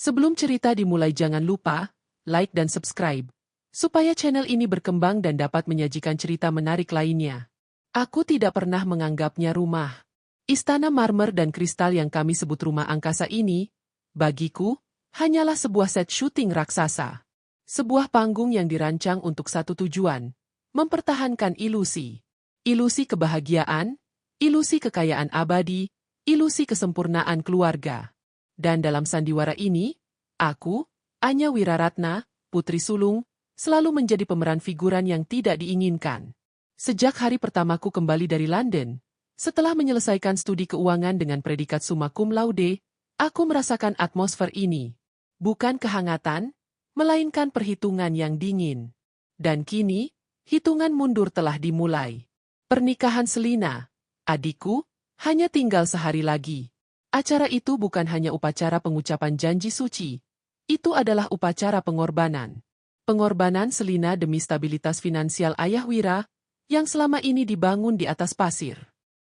Sebelum cerita dimulai jangan lupa, like dan subscribe, supaya channel ini berkembang dan dapat menyajikan cerita menarik lainnya. Aku tidak pernah menganggapnya rumah. Istana marmer dan kristal yang kami sebut rumah angkasa ini, bagiku, hanyalah sebuah set syuting raksasa. Sebuah panggung yang dirancang untuk satu tujuan, mempertahankan ilusi. Ilusi kebahagiaan, ilusi kekayaan abadi, ilusi kesempurnaan keluarga. Dan dalam sandiwara ini, aku, Anya Wiraratna, Putri Sulung, selalu menjadi pemeran figuran yang tidak diinginkan. Sejak hari pertamaku kembali dari London, setelah menyelesaikan studi keuangan dengan predikat summa cum laude, aku merasakan atmosfer ini. Bukan kehangatan, melainkan perhitungan yang dingin. Dan kini, hitungan mundur telah dimulai. Pernikahan Selina, adikku, hanya tinggal sehari lagi. Acara itu bukan hanya upacara pengucapan janji suci. Itu adalah upacara pengorbanan. Pengorbanan Selina demi stabilitas finansial ayah Wira, yang selama ini dibangun di atas pasir.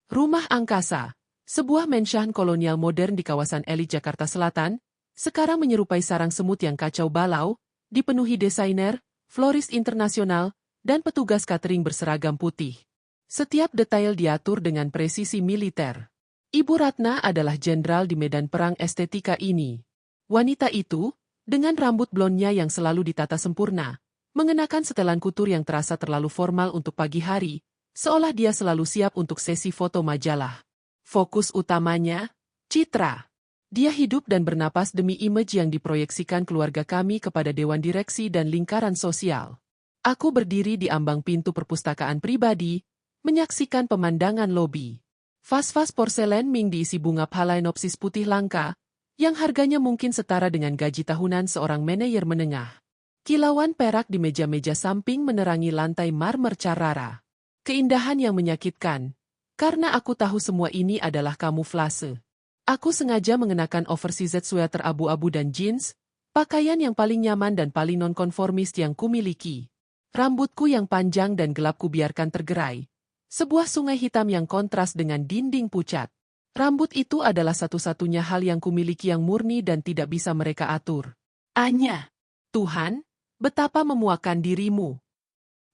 Rumah angkasa, sebuah mansion kolonial modern di kawasan elit Jakarta Selatan, sekarang menyerupai sarang semut yang kacau balau, dipenuhi desainer, florist internasional, dan petugas catering berseragam putih. Setiap detail diatur dengan presisi militer. Ibu Ratna adalah jenderal di medan perang estetika ini. Wanita itu, dengan rambut blondnya yang selalu ditata sempurna, mengenakan setelan kutur yang terasa terlalu formal untuk pagi hari, seolah dia selalu siap untuk sesi foto majalah. Fokus utamanya, citra. Dia hidup dan bernapas demi image yang diproyeksikan keluarga kami kepada dewan direksi dan lingkaran sosial. Aku berdiri di ambang pintu perpustakaan pribadi, menyaksikan pemandangan lobi. Vas-vas porselen Ming diisi bunga Phalaenopsis putih langka, yang harganya mungkin setara dengan gaji tahunan seorang manajer menengah. Kilauan perak di meja-meja samping menerangi lantai marmer Carrara. Keindahan yang menyakitkan, karena aku tahu semua ini adalah kamuflase. Aku sengaja mengenakan oversized sweater abu-abu dan jeans, pakaian yang paling nyaman dan paling nonkonformis yang kumiliki. Rambutku yang panjang dan gelap kubiarkan tergerai. Sebuah sungai hitam yang kontras dengan dinding pucat. Rambut itu adalah satu-satunya hal yang kumiliki yang murni dan tidak bisa mereka atur. Anya, Tuhan, betapa memuakan dirimu.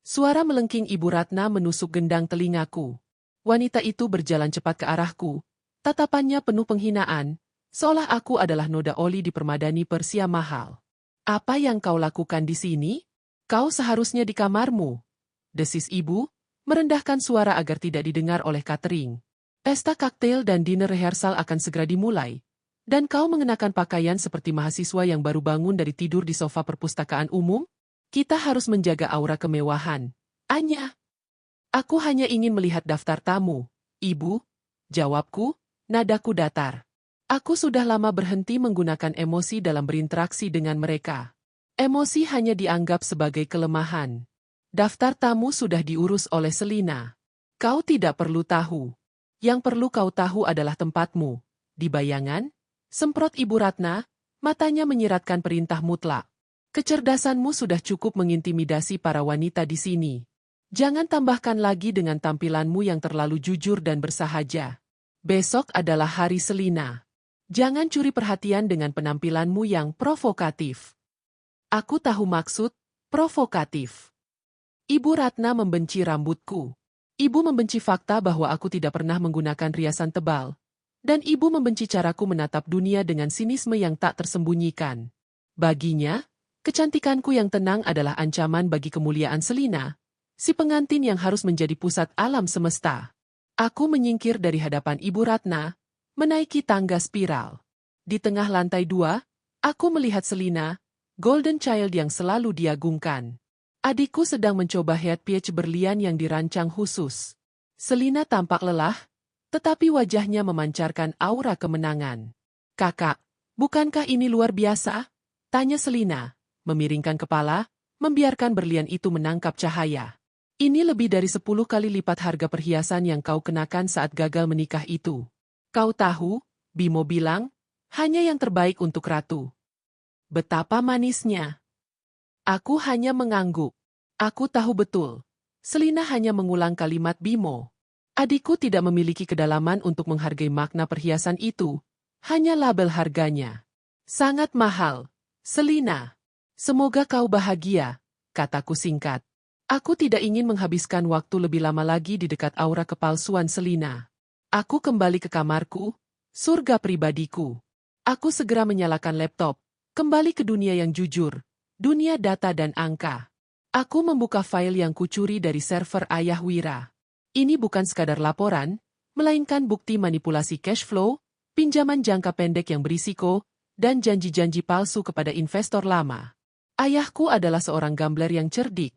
Suara melengking Ibu Ratna menusuk gendang telingaku. Wanita itu berjalan cepat ke arahku. Tatapannya penuh penghinaan, seolah aku adalah noda oli di permadani Persia mahal. Apa yang kau lakukan di sini? Kau seharusnya di kamarmu. Desis ibu, merendahkan suara agar tidak didengar oleh catering. Pesta kaktail dan dinner rehearsal akan segera dimulai, dan kau mengenakan pakaian seperti mahasiswa yang baru bangun dari tidur di sofa perpustakaan umum? Kita harus menjaga aura kemewahan. Anya. Aku hanya ingin melihat daftar tamu. Ibu, jawabku, nadaku datar. Aku sudah lama berhenti menggunakan emosi dalam berinteraksi dengan mereka. Emosi hanya dianggap sebagai kelemahan. Daftar tamu sudah diurus oleh Selina. Kau tidak perlu tahu. Yang perlu kau tahu adalah tempatmu. Di bayangan, semprot Ibu Ratna, matanya menyiratkan perintah mutlak. Kecerdasanmu sudah cukup mengintimidasi para wanita di sini. Jangan tambahkan lagi dengan tampilanmu yang terlalu jujur dan bersahaja. Besok adalah hari Selina. Jangan curi perhatian dengan penampilanmu yang provokatif. Aku tahu maksud provokatif. Ibu Ratna membenci rambutku. Ibu membenci fakta bahwa aku tidak pernah menggunakan riasan tebal. Dan ibu membenci caraku menatap dunia dengan sinisme yang tak tersembunyikan. Baginya, kecantikanku yang tenang adalah ancaman bagi kemuliaan Selina, si pengantin yang harus menjadi pusat alam semesta. Aku menyingkir dari hadapan Ibu Ratna, menaiki tangga spiral. Di tengah lantai 2, aku melihat Selina, golden child yang selalu diagungkan. Adikku sedang mencoba headpiece berlian yang dirancang khusus. Selina tampak lelah, tetapi wajahnya memancarkan aura kemenangan. Kakak, bukankah ini luar biasa? Tanya Selina, memiringkan kepala, membiarkan berlian itu menangkap cahaya. Ini lebih dari 10 kali lipat harga perhiasan yang kau kenakan saat gagal menikah itu. Kau tahu, Bimo bilang, hanya yang terbaik untuk ratu. Betapa manisnya. Aku hanya mengangguk. Aku tahu betul. Selina hanya mengulang kalimat Bimo. Adikku tidak memiliki kedalaman untuk menghargai makna perhiasan itu, hanya label harganya. Sangat mahal. Selina. Semoga kau bahagia, kataku singkat. Aku tidak ingin menghabiskan waktu lebih lama lagi di dekat aura kepalsuan Selina. Aku kembali ke kamarku, surga pribadiku. Aku segera menyalakan laptop, kembali ke dunia yang jujur, dunia data dan angka. Aku membuka file yang kucuri dari server Ayah Wira. Ini bukan sekadar laporan, melainkan bukti manipulasi cash flow, pinjaman jangka pendek yang berisiko, dan janji-janji palsu kepada investor lama. Ayahku adalah seorang gambler yang cerdik,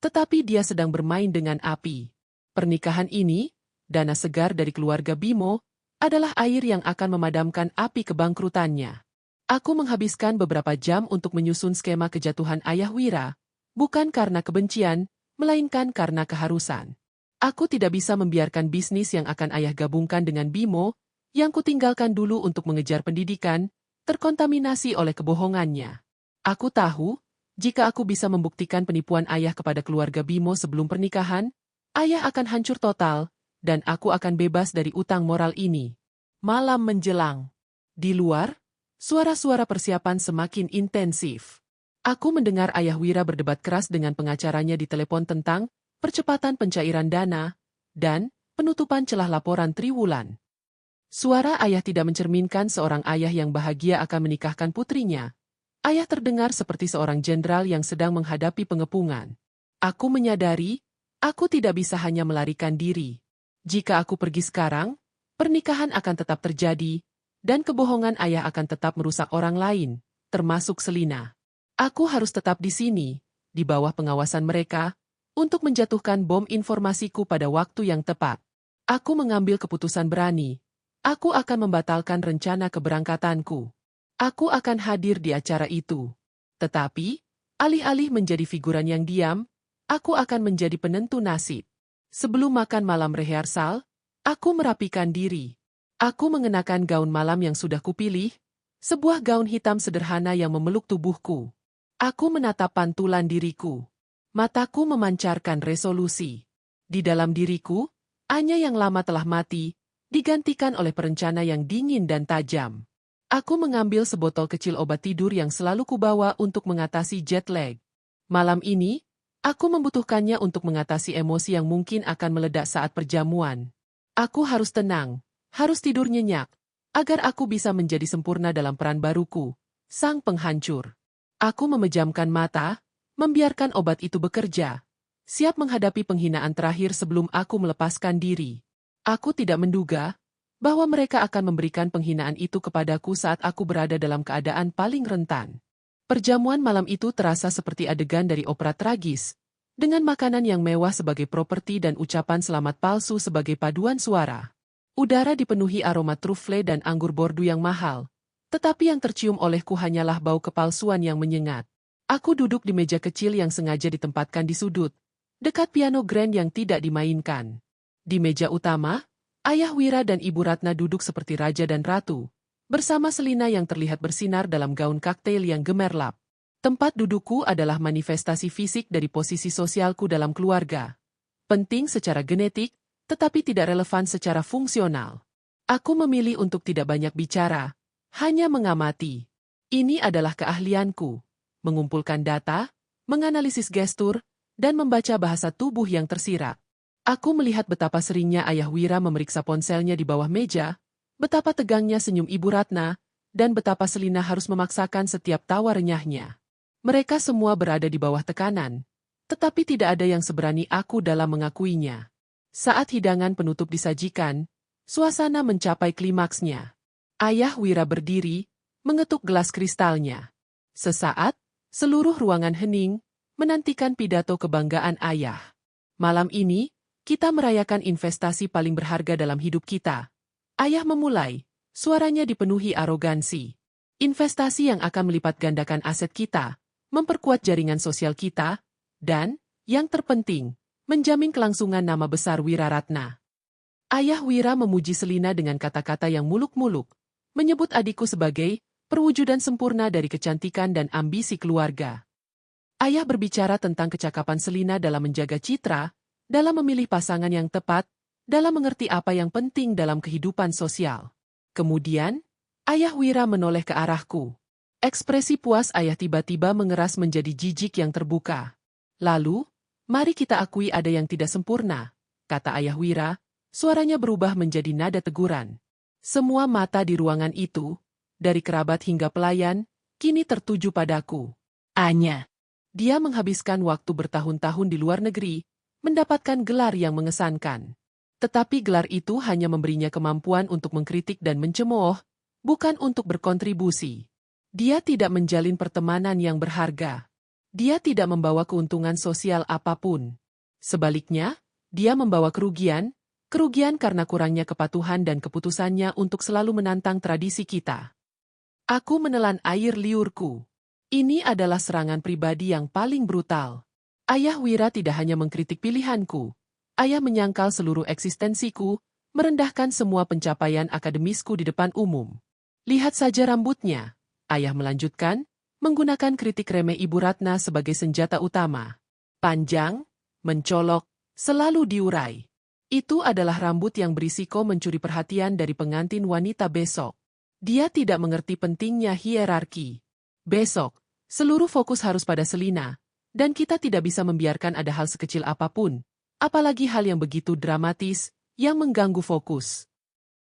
tetapi dia sedang bermain dengan api. Pernikahan ini, dana segar dari keluarga Bimo, adalah air yang akan memadamkan api kebangkrutannya. Aku menghabiskan beberapa jam untuk menyusun skema kejatuhan Ayah Wira, bukan karena kebencian, melainkan karena keharusan. Aku tidak bisa membiarkan bisnis yang akan ayah gabungkan dengan Bimo, yang kutinggalkan dulu untuk mengejar pendidikan, terkontaminasi oleh kebohongannya. Aku tahu, jika aku bisa membuktikan penipuan ayah kepada keluarga Bimo sebelum pernikahan, ayah akan hancur total, dan aku akan bebas dari utang moral ini. Malam menjelang. Di luar, suara-suara persiapan semakin intensif. Aku mendengar Ayah Wira berdebat keras dengan pengacaranya di telepon tentang percepatan pencairan dana dan penutupan celah laporan triwulan. Suara ayah tidak mencerminkan seorang ayah yang bahagia akan menikahkan putrinya. Ayah terdengar seperti seorang jenderal yang sedang menghadapi pengepungan. Aku menyadari, aku tidak bisa hanya melarikan diri. Jika aku pergi sekarang, pernikahan akan tetap terjadi, dan kebohongan ayah akan tetap merusak orang lain, termasuk Selina. Aku harus tetap di sini, di bawah pengawasan mereka, untuk menjatuhkan bom informasiku pada waktu yang tepat. Aku mengambil keputusan berani. Aku akan membatalkan rencana keberangkatanku. Aku akan hadir di acara itu. Tetapi, alih-alih menjadi figuran yang diam, aku akan menjadi penentu nasib. Sebelum makan malam rehearsal, aku merapikan diri. Aku mengenakan gaun malam yang sudah kupilih, sebuah gaun hitam sederhana yang memeluk tubuhku. Aku menatap pantulan diriku. Mataku memancarkan resolusi. Di dalam diriku, Anya yang lama telah mati, digantikan oleh perencana yang dingin dan tajam. Aku mengambil sebotol kecil obat tidur yang selalu kubawa untuk mengatasi jet lag. Malam ini, aku membutuhkannya untuk mengatasi emosi yang mungkin akan meledak saat perjamuan. Aku harus tenang, harus tidur nyenyak, agar aku bisa menjadi sempurna dalam peran baruku, sang penghancur. Aku memejamkan mata, membiarkan obat itu bekerja, siap menghadapi penghinaan terakhir sebelum aku melepaskan diri. Aku tidak menduga bahwa mereka akan memberikan penghinaan itu kepadaku saat aku berada dalam keadaan paling rentan. Perjamuan malam itu terasa seperti adegan dari opera tragis, dengan makanan yang mewah sebagai properti dan ucapan selamat palsu sebagai paduan suara. Udara dipenuhi aroma trufle dan anggur bordeaux yang mahal, tetapi yang tercium olehku hanyalah bau kepalsuan yang menyengat. Aku duduk di meja kecil yang sengaja ditempatkan di sudut, dekat piano grand yang tidak dimainkan. Di meja utama, Ayah Wira dan Ibu Ratna duduk seperti raja dan ratu, bersama Selina yang terlihat bersinar dalam gaun kaktail yang gemerlap. Tempat dudukku adalah manifestasi fisik dari posisi sosialku dalam keluarga. Penting secara genetik, tetapi tidak relevan secara fungsional. Aku memilih untuk tidak banyak bicara, hanya mengamati. Ini adalah keahlianku, mengumpulkan data, menganalisis gestur, dan membaca bahasa tubuh yang tersirat. Aku melihat betapa seringnya Ayah Wira memeriksa ponselnya di bawah meja, betapa tegangnya senyum Ibu Ratna, dan betapa Selina harus memaksakan setiap tawa renyahnya. Mereka semua berada di bawah tekanan, tetapi tidak ada yang seberani aku dalam mengakuinya. Saat hidangan penutup disajikan, suasana mencapai klimaksnya. Ayah Wira berdiri, mengetuk gelas kristalnya. Sesaat, seluruh ruangan hening, menantikan pidato kebanggaan ayah. Malam ini, kita merayakan investasi paling berharga dalam hidup kita. Ayah memulai, suaranya dipenuhi arogansi. Investasi yang akan melipat gandakan aset kita, memperkuat jaringan sosial kita, dan, yang terpenting, menjamin kelangsungan nama besar Wiraratna. Ayah Wira memuji Selina dengan kata-kata yang muluk-muluk, menyebut adikku sebagai perwujudan sempurna dari kecantikan dan ambisi keluarga. Ayah berbicara tentang kecakapan Selina dalam menjaga citra, dalam memilih pasangan yang tepat, dalam mengerti apa yang penting dalam kehidupan sosial. Kemudian, Ayah Wira menoleh ke arahku. Ekspresi puas ayah tiba-tiba mengeras menjadi jijik yang terbuka. Lalu, mari kita akui ada yang tidak sempurna, kata ayah Wira, suaranya berubah menjadi nada teguran. Semua mata di ruangan itu, dari kerabat hingga pelayan, kini tertuju padaku. Anya. Dia menghabiskan waktu bertahun-tahun di luar negeri, mendapatkan gelar yang mengesankan. Tetapi gelar itu hanya memberinya kemampuan untuk mengkritik dan mencemooh, bukan untuk berkontribusi. Dia tidak menjalin pertemanan yang berharga. Dia tidak membawa keuntungan sosial apapun. Sebaliknya, dia membawa kerugian karena kurangnya kepatuhan dan keputusannya untuk selalu menantang tradisi kita. Aku menelan air liurku. Ini adalah serangan pribadi yang paling brutal. Ayah Wira tidak hanya mengkritik pilihanku. Ayah menyangkal seluruh eksistensiku, merendahkan semua pencapaian akademisku di depan umum. Lihat saja rambutnya. Ayah melanjutkan, menggunakan kritik remeh Ibu Ratna sebagai senjata utama. Panjang, mencolok, selalu diurai. Itu adalah rambut yang berisiko mencuri perhatian dari pengantin wanita besok. Dia tidak mengerti pentingnya hierarki. Besok, seluruh fokus harus pada Selina, dan kita tidak bisa membiarkan ada hal sekecil apapun, apalagi hal yang begitu dramatis, yang mengganggu fokus.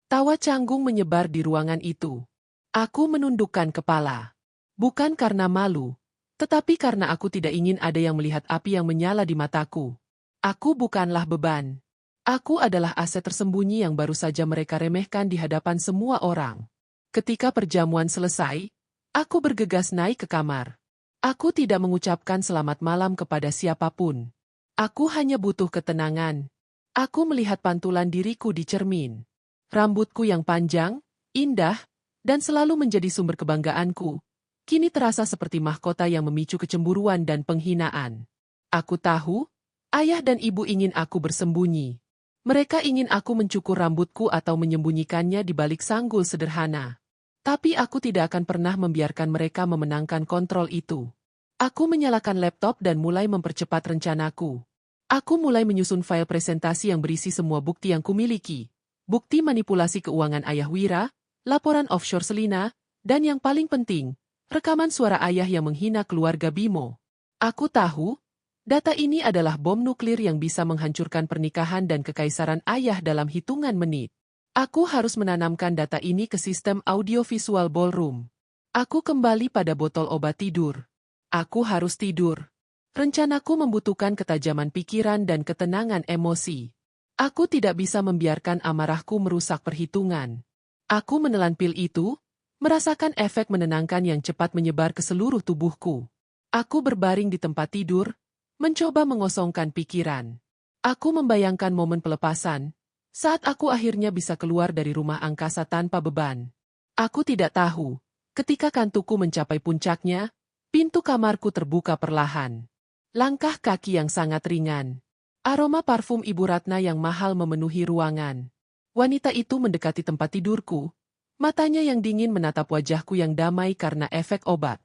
Tawa canggung menyebar di ruangan itu. Aku menundukkan kepala. Bukan karena malu, tetapi karena aku tidak ingin ada yang melihat api yang menyala di mataku. Aku bukanlah beban. Aku adalah aset tersembunyi yang baru saja mereka remehkan di hadapan semua orang. Ketika perjamuan selesai, aku bergegas naik ke kamar. Aku tidak mengucapkan selamat malam kepada siapapun. Aku hanya butuh ketenangan. Aku melihat pantulan diriku di cermin. Rambutku yang panjang, indah, dan selalu menjadi sumber kebanggaanku, kini terasa seperti mahkota yang memicu kecemburuan dan penghinaan. Aku tahu, ayah dan ibu ingin aku bersembunyi. Mereka ingin aku mencukur rambutku atau menyembunyikannya di balik sanggul sederhana. Tapi aku tidak akan pernah membiarkan mereka memenangkan kontrol itu. Aku menyalakan laptop dan mulai mempercepat rencanaku. Aku mulai menyusun file presentasi yang berisi semua bukti yang kumiliki. Bukti manipulasi keuangan ayah Wira, laporan offshore Selina, dan yang paling penting, rekaman suara ayah yang menghina keluarga Bimo. Aku tahu, data ini adalah bom nuklir yang bisa menghancurkan pernikahan dan kekaisaran ayah dalam hitungan menit. Aku harus menanamkan data ini ke sistem audiovisual ballroom. Aku kembali pada botol obat tidur. Aku harus tidur. Rencanaku membutuhkan ketajaman pikiran dan ketenangan emosi. Aku tidak bisa membiarkan amarahku merusak perhitungan. Aku menelan pil itu, merasakan efek menenangkan yang cepat menyebar ke seluruh tubuhku. Aku berbaring di tempat tidur, mencoba mengosongkan pikiran. Aku membayangkan momen pelepasan, saat aku akhirnya bisa keluar dari rumah angkasa tanpa beban. Aku tidak tahu, ketika kantukku mencapai puncaknya, pintu kamarku terbuka perlahan. Langkah kaki yang sangat ringan. Aroma parfum Ibu Ratna yang mahal memenuhi ruangan. Wanita itu mendekati tempat tidurku, matanya yang dingin menatap wajahku yang damai karena efek obat.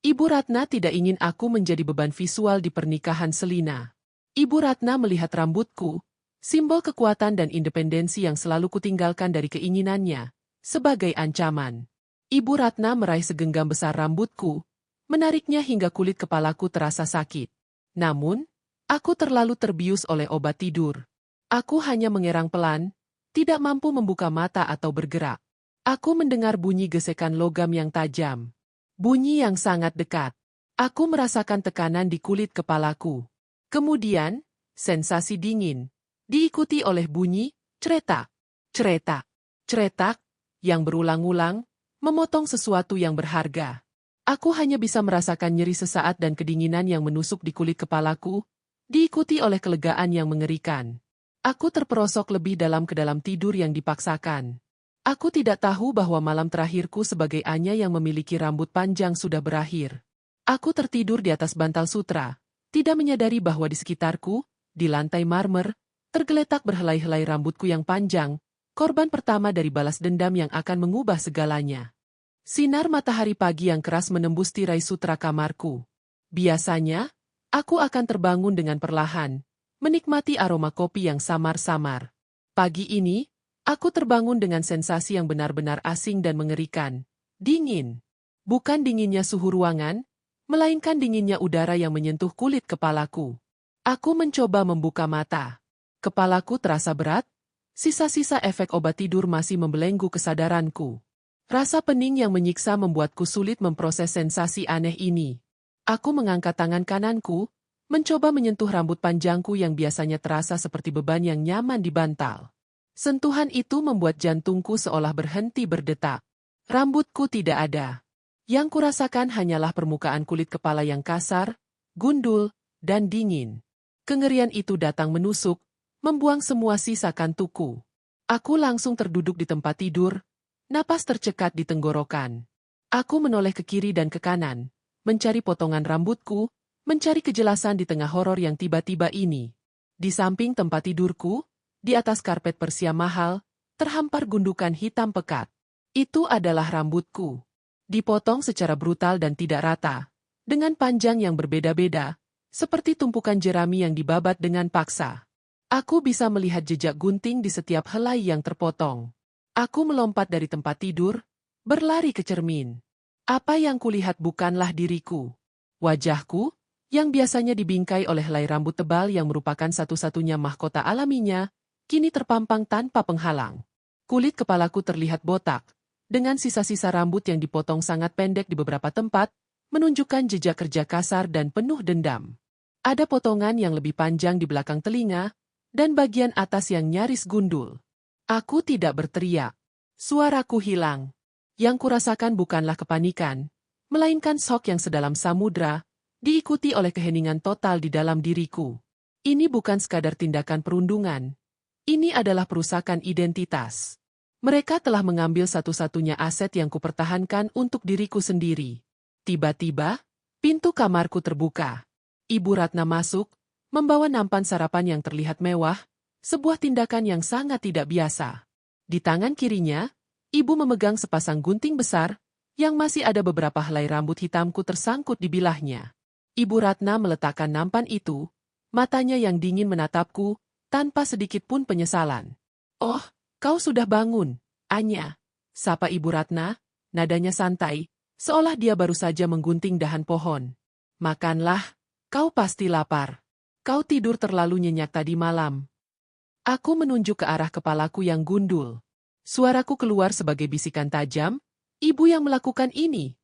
Ibu Ratna tidak ingin aku menjadi beban visual di pernikahan Selina. Ibu Ratna melihat rambutku, simbol kekuatan dan independensi yang selalu kutinggalkan dari keinginannya, sebagai ancaman. Ibu Ratna meraih segenggam besar rambutku, menariknya hingga kulit kepalaku terasa sakit. Namun, aku terlalu terbius oleh obat tidur. Aku hanya mengerang pelan, tidak mampu membuka mata atau bergerak. Aku mendengar bunyi gesekan logam yang tajam. Bunyi yang sangat dekat. Aku merasakan tekanan di kulit kepalaku. Kemudian, sensasi dingin, diikuti oleh bunyi, ceretak, ceretak, ceretak, yang berulang-ulang, memotong sesuatu yang berharga. Aku hanya bisa merasakan nyeri sesaat dan kedinginan yang menusuk di kulit kepalaku, diikuti oleh kelegaan yang mengerikan. Aku terperosok lebih dalam ke dalam tidur yang dipaksakan. Aku tidak tahu bahwa malam terakhirku sebagai Anya yang memiliki rambut panjang sudah berakhir. Aku tertidur di atas bantal sutra, tidak menyadari bahwa di sekitarku, di lantai marmer, tergeletak berhelai-helai rambutku yang panjang, korban pertama dari balas dendam yang akan mengubah segalanya. Sinar matahari pagi yang keras menembus tirai sutra kamarku. Biasanya, aku akan terbangun dengan perlahan, menikmati aroma kopi yang samar-samar. Pagi ini, aku terbangun dengan sensasi yang benar-benar asing dan mengerikan. Dingin. Bukan dinginnya suhu ruangan, melainkan dinginnya udara yang menyentuh kulit kepalaku. Aku mencoba membuka mata. Kepalaku terasa berat, sisa-sisa efek obat tidur masih membelenggu kesadaranku. Rasa pening yang menyiksa membuatku sulit memproses sensasi aneh ini. Aku mengangkat tangan kananku, mencoba menyentuh rambut panjangku yang biasanya terasa seperti beban yang nyaman di bantal. Sentuhan itu membuat jantungku seolah berhenti berdetak. Rambutku tidak ada. Yang kurasakan hanyalah permukaan kulit kepala yang kasar, gundul, dan dingin. Kengerian itu datang menusuk, membuang semua sisa kantukku. Aku langsung terduduk di tempat tidur, napas tercekat di tenggorokan. Aku menoleh ke kiri dan ke kanan, mencari potongan rambutku, mencari kejelasan di tengah horor yang tiba-tiba ini. Di samping tempat tidurku, di atas karpet persia mahal, terhampar gundukan hitam pekat. Itu adalah rambutku. Dipotong secara brutal dan tidak rata, dengan panjang yang berbeda-beda, seperti tumpukan jerami yang dibabat dengan paksa. Aku bisa melihat jejak gunting di setiap helai yang terpotong. Aku melompat dari tempat tidur, berlari ke cermin. Apa yang kulihat bukanlah diriku. Wajahku, yang biasanya dibingkai oleh helai rambut tebal yang merupakan satu-satunya mahkota alaminya, kini terpampang tanpa penghalang. Kulit kepalaku terlihat botak, dengan sisa-sisa rambut yang dipotong sangat pendek di beberapa tempat, menunjukkan jejak kerja kasar dan penuh dendam. Ada potongan yang lebih panjang di belakang telinga, dan bagian atas yang nyaris gundul. Aku tidak berteriak. Suaraku hilang. Yang kurasakan bukanlah kepanikan, melainkan shock yang sedalam samudra, diikuti oleh keheningan total di dalam diriku. Ini bukan sekadar tindakan perundungan. Ini adalah perusakan identitas. Mereka telah mengambil satu-satunya aset yang kupertahankan untuk diriku sendiri. Tiba-tiba, pintu kamarku terbuka. Ibu Ratna masuk, membawa nampan sarapan yang terlihat mewah, sebuah tindakan yang sangat tidak biasa. Di tangan kirinya, ibu memegang sepasang gunting besar, yang masih ada beberapa helai rambut hitamku tersangkut di bilahnya. Ibu Ratna meletakkan nampan itu, matanya yang dingin menatapku, tanpa sedikit pun penyesalan. "Oh, kau sudah bangun, Anya," sapa Ibu Ratna, nadanya santai, seolah dia baru saja menggunting dahan pohon. "Makanlah, kau pasti lapar. Kau tidur terlalu nyenyak tadi malam." Aku menunjuk ke arah kepalaku yang gundul. Suaraku keluar sebagai bisikan tajam, "Ibu yang melakukan ini."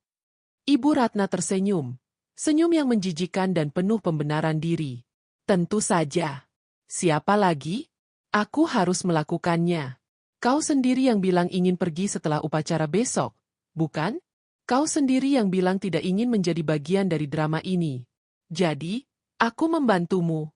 Ibu Ratna tersenyum. Senyum yang menjijikan dan penuh pembenaran diri. "Tentu saja. Siapa lagi? Aku harus melakukannya. Kau sendiri yang bilang ingin pergi setelah upacara besok, bukan? Kau sendiri yang bilang tidak ingin menjadi bagian dari drama ini. Jadi, aku membantumu."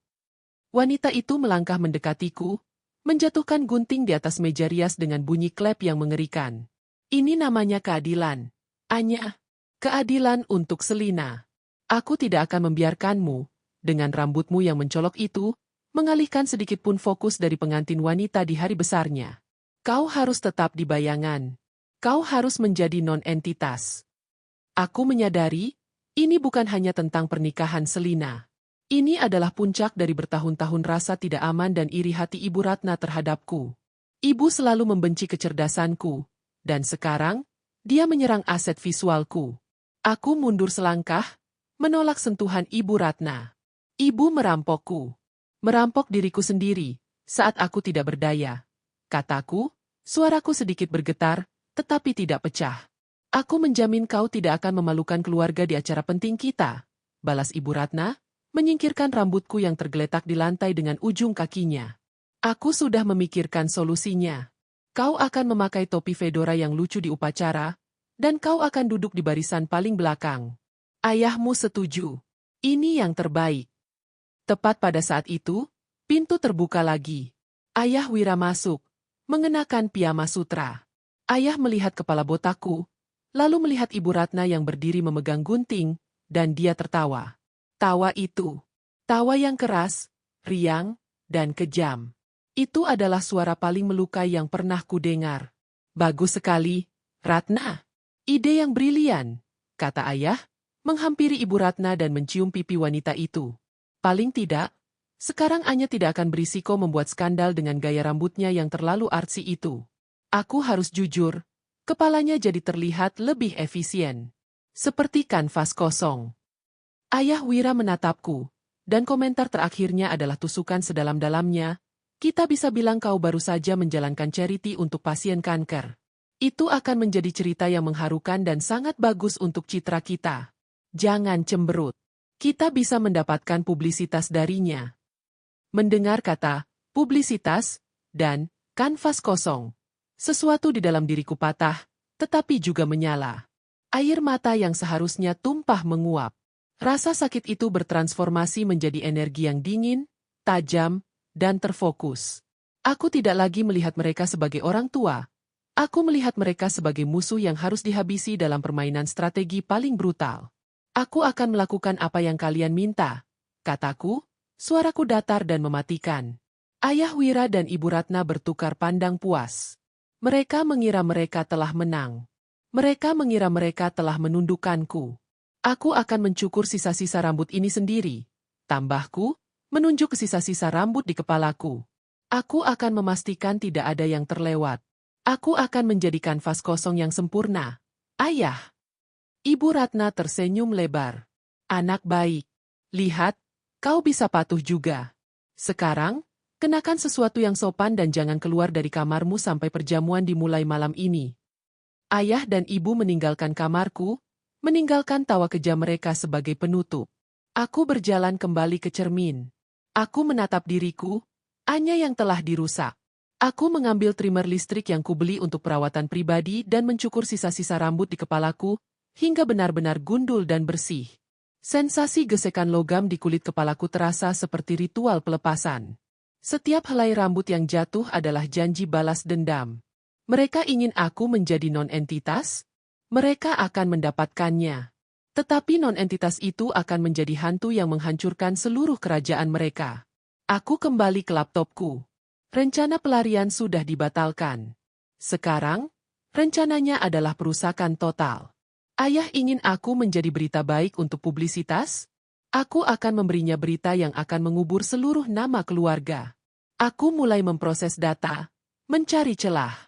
Wanita itu melangkah mendekatiku, menjatuhkan gunting di atas meja rias dengan bunyi klep yang mengerikan. "Ini namanya keadilan, Anya. Keadilan untuk Selina. Aku tidak akan membiarkanmu," dengan rambutmu yang mencolok itu, mengalihkan sedikit pun fokus dari pengantin wanita di hari besarnya. "Kau harus tetap di bayangan. Kau harus menjadi non-entitas." Aku menyadari, ini bukan hanya tentang pernikahan Selina. Ini adalah puncak dari bertahun-tahun rasa tidak aman dan iri hati Ibu Ratna terhadapku. Ibu selalu membenci kecerdasanku, dan sekarang, dia menyerang aset visualku. Aku mundur selangkah, menolak sentuhan Ibu Ratna. Ibu merampokku. Merampok diriku sendiri, saat aku tidak berdaya. Kataku, suaraku sedikit bergetar, tetapi tidak pecah. "Aku menjamin kau tidak akan memalukan keluarga di acara penting kita," balas Ibu Ratna, menyingkirkan rambutku yang tergeletak di lantai dengan ujung kakinya. "Aku sudah memikirkan solusinya. Kau akan memakai topi fedora yang lucu di upacara, dan kau akan duduk di barisan paling belakang. Ayahmu setuju. Ini yang terbaik." Tepat pada saat itu, pintu terbuka lagi. Ayah Wira masuk, mengenakan piyama sutra. Ayah melihat kepala botakku, lalu melihat Ibu Ratna yang berdiri memegang gunting, dan dia tertawa. Tawa itu, tawa yang keras, riang, dan kejam. Itu adalah suara paling melukai yang pernah kudengar. "Bagus sekali, Ratna. Ide yang brilian," kata ayah, menghampiri Ibu Ratna dan mencium pipi wanita itu. "Paling tidak, sekarang Anya tidak akan berisiko membuat skandal dengan gaya rambutnya yang terlalu artsy itu." Aku harus jujur, kepalanya jadi terlihat lebih efisien. Seperti kanvas kosong. Ayah Wira menatapku, dan komentar terakhirnya adalah tusukan sedalam-dalamnya. Kita bisa bilang kau baru saja menjalankan charity untuk pasien kanker. Itu akan menjadi cerita yang mengharukan dan sangat bagus untuk citra kita. Jangan cemberut. Kita bisa mendapatkan publisitas darinya. Mendengar kata publisitas dan kanvas kosong, sesuatu di dalam diriku patah, tetapi juga menyala. Air mata yang seharusnya tumpah menguap. Rasa sakit itu bertransformasi menjadi energi yang dingin, tajam, dan terfokus. Aku tidak lagi melihat mereka sebagai orang tua. Aku melihat mereka sebagai musuh yang harus dihabisi dalam permainan strategi paling brutal. Aku akan melakukan apa yang kalian minta, kataku, suaraku datar dan mematikan. Ayah Wira dan Ibu Ratna bertukar pandang puas. Mereka mengira mereka telah menang. Mereka mengira mereka telah menundukkanku. Aku akan mencukur sisa-sisa rambut ini sendiri. Tambahku, menunjuk ke sisa-sisa rambut di kepalaku. Aku akan memastikan tidak ada yang terlewat. Aku akan menjadikan vas kosong yang sempurna. Ayah. Ibu Ratna tersenyum lebar. Anak baik. Lihat, kau bisa patuh juga. Sekarang, kenakan sesuatu yang sopan dan jangan keluar dari kamarmu sampai perjamuan dimulai malam ini. Ayah dan ibu meninggalkan kamarku, meninggalkan tawa kejam mereka sebagai penutup. Aku berjalan kembali ke cermin. Aku menatap diriku, hanya yang telah dirusak. Aku mengambil trimmer listrik yang kubeli untuk perawatan pribadi dan mencukur sisa-sisa rambut di kepalaku, hingga benar-benar gundul dan bersih. Sensasi gesekan logam di kulit kepalaku terasa seperti ritual pelepasan. Setiap helai rambut yang jatuh adalah janji balas dendam. Mereka ingin aku menjadi non-entitas? Mereka akan mendapatkannya. Tetapi non-entitas itu akan menjadi hantu yang menghancurkan seluruh kerajaan mereka. Aku kembali ke laptopku. Rencana pelarian sudah dibatalkan. Sekarang, rencananya adalah perusakan total. Ayah ingin aku menjadi berita baik untuk publisitas? Aku akan memberinya berita yang akan mengubur seluruh nama keluarga. Aku mulai memproses data, mencari celah.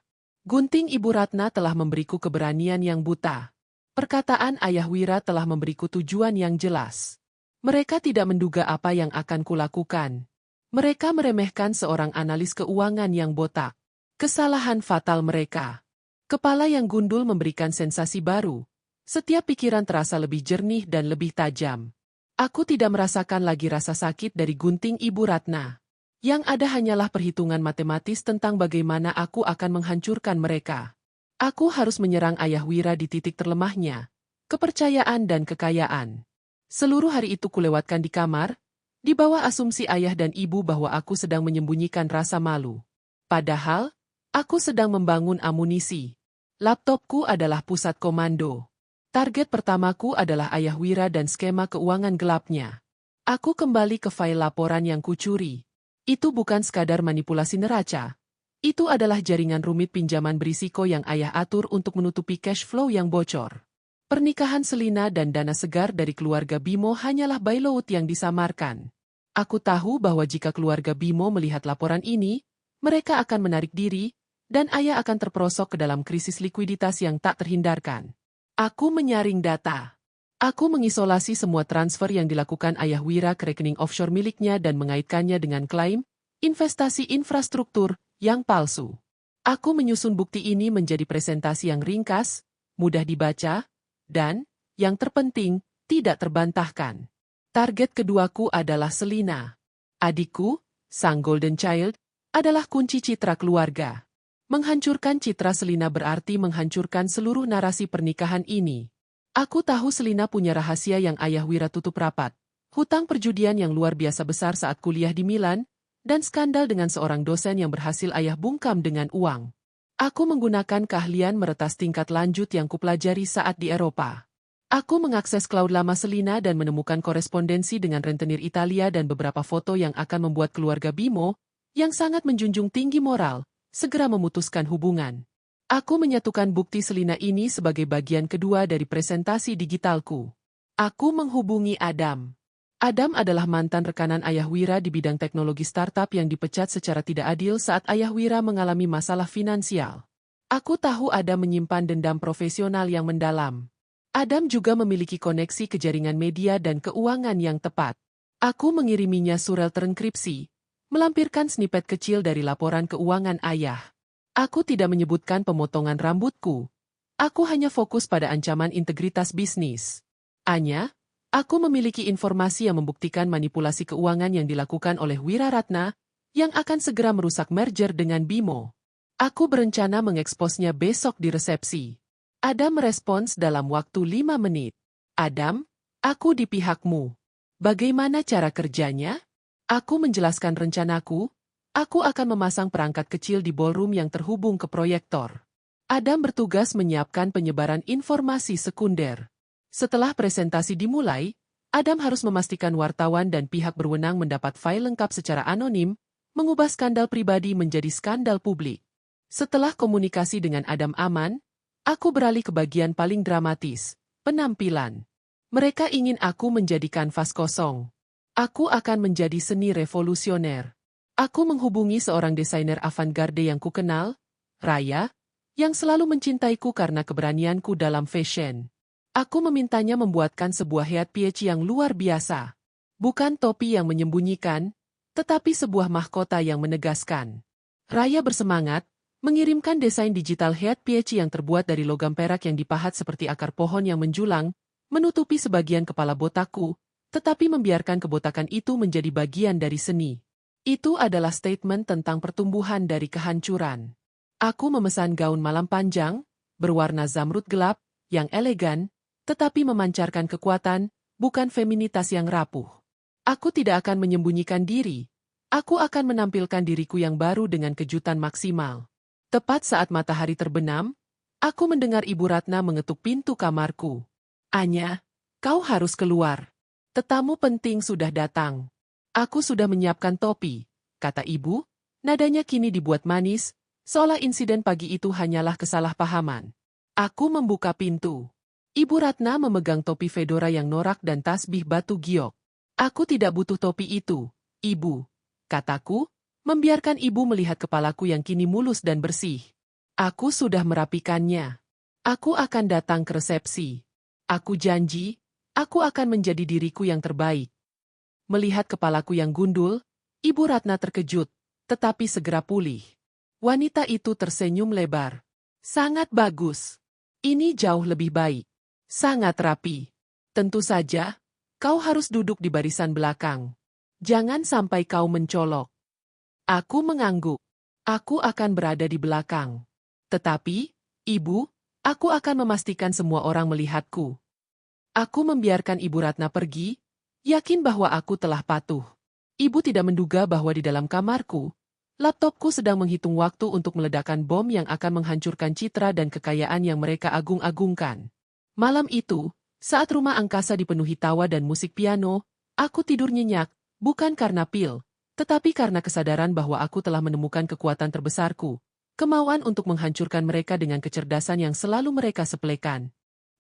Gunting Ibu Ratna telah memberiku keberanian yang buta. Perkataan Ayah Wira telah memberiku tujuan yang jelas. Mereka tidak menduga apa yang akan kulakukan. Mereka meremehkan seorang analis keuangan yang botak. Kesalahan fatal mereka. Kepala yang gundul memberikan sensasi baru. Setiap pikiran terasa lebih jernih dan lebih tajam. Aku tidak merasakan lagi rasa sakit dari gunting Ibu Ratna. Yang ada hanyalah perhitungan matematis tentang bagaimana aku akan menghancurkan mereka. Aku harus menyerang Ayah Wira di titik terlemahnya, kepercayaan dan kekayaan. Seluruh hari itu kulewatkan di kamar, di bawah asumsi ayah dan ibu bahwa aku sedang menyembunyikan rasa malu. Padahal, aku sedang membangun amunisi. Laptopku adalah pusat komando. Target pertamaku adalah Ayah Wira dan skema keuangan gelapnya. Aku kembali ke file laporan yang kucuri. Itu bukan sekadar manipulasi neraca. Itu adalah jaringan rumit pinjaman berisiko yang ayah atur untuk menutupi cash flow yang bocor. Pernikahan Selina dan dana segar dari keluarga Bimo hanyalah bailout yang disamarkan. Aku tahu bahwa jika keluarga Bimo melihat laporan ini, mereka akan menarik diri, dan ayah akan terperosok ke dalam krisis likuiditas yang tak terhindarkan. Aku menyaring data. Aku mengisolasi semua transfer yang dilakukan Ayah Wira ke rekening offshore miliknya dan mengaitkannya dengan klaim investasi infrastruktur yang palsu. Aku menyusun bukti ini menjadi presentasi yang ringkas, mudah dibaca, dan, yang terpenting, tidak terbantahkan. Target keduaku adalah Selina. Adikku, sang golden child, adalah kunci citra keluarga. Menghancurkan citra Selina berarti menghancurkan seluruh narasi pernikahan ini. Aku tahu Selina punya rahasia yang Ayah Wira tutup rapat. Hutang perjudian yang luar biasa besar saat kuliah di Milan, dan skandal dengan seorang dosen yang berhasil ayah bungkam dengan uang. Aku menggunakan keahlian meretas tingkat lanjut yang kupelajari saat di Eropa. Aku mengakses cloud lama Selina dan menemukan korespondensi dengan rentenir Italia dan beberapa foto yang akan membuat keluarga Bimo, yang sangat menjunjung tinggi moral, segera memutuskan hubungan. Aku menyatukan bukti Selina ini sebagai bagian kedua dari presentasi digitalku. Aku menghubungi Adam. Adam adalah mantan rekanan Ayah Wira di bidang teknologi startup yang dipecat secara tidak adil saat Ayah Wira mengalami masalah finansial. Aku tahu Adam menyimpan dendam profesional yang mendalam. Adam juga memiliki koneksi ke jaringan media dan keuangan yang tepat. Aku mengiriminya surel terenkripsi, melampirkan snippet kecil dari laporan keuangan ayah. Aku tidak menyebutkan pemotongan rambutku. Aku hanya fokus pada ancaman integritas bisnis. Anya, aku memiliki informasi yang membuktikan manipulasi keuangan yang dilakukan oleh Wiraratna, yang akan segera merusak merger dengan Bimo. Aku berencana mengeksposnya besok di resepsi. Adam merespons dalam waktu 5 menit. Adam, aku di pihakmu. Bagaimana cara kerjanya? Aku menjelaskan rencanaku. Aku akan memasang perangkat kecil di ballroom yang terhubung ke proyektor. Adam bertugas menyiapkan penyebaran informasi sekunder. Setelah presentasi dimulai, Adam harus memastikan wartawan dan pihak berwenang mendapat file lengkap secara anonim, mengubah skandal pribadi menjadi skandal publik. Setelah komunikasi dengan Adam aman, aku beralih ke bagian paling dramatis, penampilan. Mereka ingin aku menjadi kanvas kosong. Aku akan menjadi seni revolusioner. Aku menghubungi seorang desainer avant-garde yang kukenal, Raya, yang selalu mencintaiku karena keberanianku dalam fashion. Aku memintanya membuatkan sebuah headpiece yang luar biasa. Bukan topi yang menyembunyikan, tetapi sebuah mahkota yang menegaskan. Raya bersemangat, mengirimkan desain digital headpiece yang terbuat dari logam perak yang dipahat seperti akar pohon yang menjulang, menutupi sebagian kepala botakku, tetapi membiarkan kebotakan itu menjadi bagian dari seni. Itu adalah statement tentang pertumbuhan dari kehancuran. Aku memesan gaun malam panjang, berwarna zamrud gelap, yang elegan, tetapi memancarkan kekuatan, bukan feminitas yang rapuh. Aku tidak akan menyembunyikan diri. Aku akan menampilkan diriku yang baru dengan kejutan maksimal. Tepat saat matahari terbenam, aku mendengar Ibu Ratna mengetuk pintu kamarku. Anya, kau harus keluar. Tetamu penting sudah datang. Aku sudah menyiapkan topi, kata ibu. Nadanya kini dibuat manis, seolah insiden pagi itu hanyalah kesalahpahaman. Aku membuka pintu. Ibu Ratna memegang topi fedora yang norak dan tasbih batu giok. Aku tidak butuh topi itu, ibu, kataku, membiarkan ibu melihat kepalaku yang kini mulus dan bersih. Aku sudah merapikannya. Aku akan datang ke resepsi. Aku janji, aku akan menjadi diriku yang terbaik. Melihat kepalaku yang gundul, Ibu Ratna terkejut, tetapi segera pulih. Wanita itu tersenyum lebar. Sangat bagus. Ini jauh lebih baik. Sangat rapi. Tentu saja, kau harus duduk di barisan belakang. Jangan sampai kau mencolok. Aku mengangguk. Aku akan berada di belakang. Tetapi, ibu, aku akan memastikan semua orang melihatku. Aku membiarkan Ibu Ratna pergi, yakin bahwa aku telah patuh. Ibu tidak menduga bahwa di dalam kamarku, laptopku sedang menghitung waktu untuk meledakkan bom yang akan menghancurkan citra dan kekayaan yang mereka agung-agungkan. Malam itu, saat rumah angkasa dipenuhi tawa dan musik piano, aku tidur nyenyak, bukan karena pil, tetapi karena kesadaran bahwa aku telah menemukan kekuatan terbesarku, kemauan untuk menghancurkan mereka dengan kecerdasan yang selalu mereka sepelekan.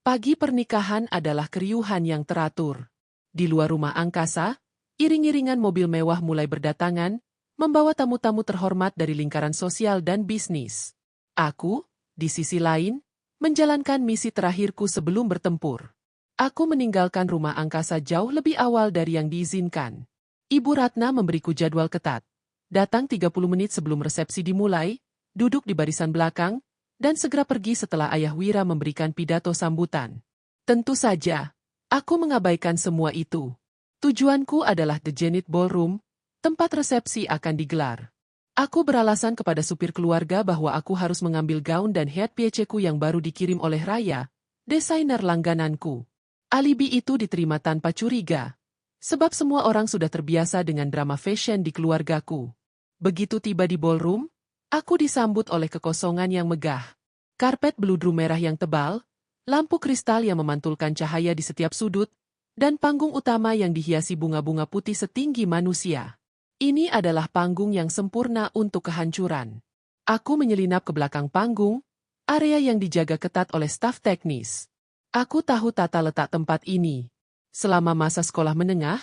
Pagi pernikahan adalah keriuhan yang teratur. Di luar rumah angkasa, iring-iringan mobil mewah mulai berdatangan, membawa tamu-tamu terhormat dari lingkaran sosial dan bisnis. Aku, di sisi lain, menjalankan misi terakhirku sebelum bertempur. Aku meninggalkan rumah angkasa jauh lebih awal dari yang diizinkan. Ibu Ratna memberiku jadwal ketat. Datang 30 menit sebelum resepsi dimulai, duduk di barisan belakang, dan segera pergi setelah Ayah Wira memberikan pidato sambutan. Tentu saja, aku mengabaikan semua itu. Tujuanku adalah The Zenith Ballroom, tempat resepsi akan digelar. Aku beralasan kepada supir keluarga bahwa aku harus mengambil gaun dan headpiece-ku yang baru dikirim oleh Raya, desainer langgananku. Alibi itu diterima tanpa curiga. Sebab semua orang sudah terbiasa dengan drama fashion di keluargaku. Begitu tiba di ballroom, aku disambut oleh kekosongan yang megah. Karpet beludru merah yang tebal, lampu kristal yang memantulkan cahaya di setiap sudut, dan panggung utama yang dihiasi bunga-bunga putih setinggi manusia. Ini adalah panggung yang sempurna untuk kehancuran. Aku menyelinap ke belakang panggung, area yang dijaga ketat oleh staf teknis. Aku tahu tata letak tempat ini. Selama masa sekolah menengah,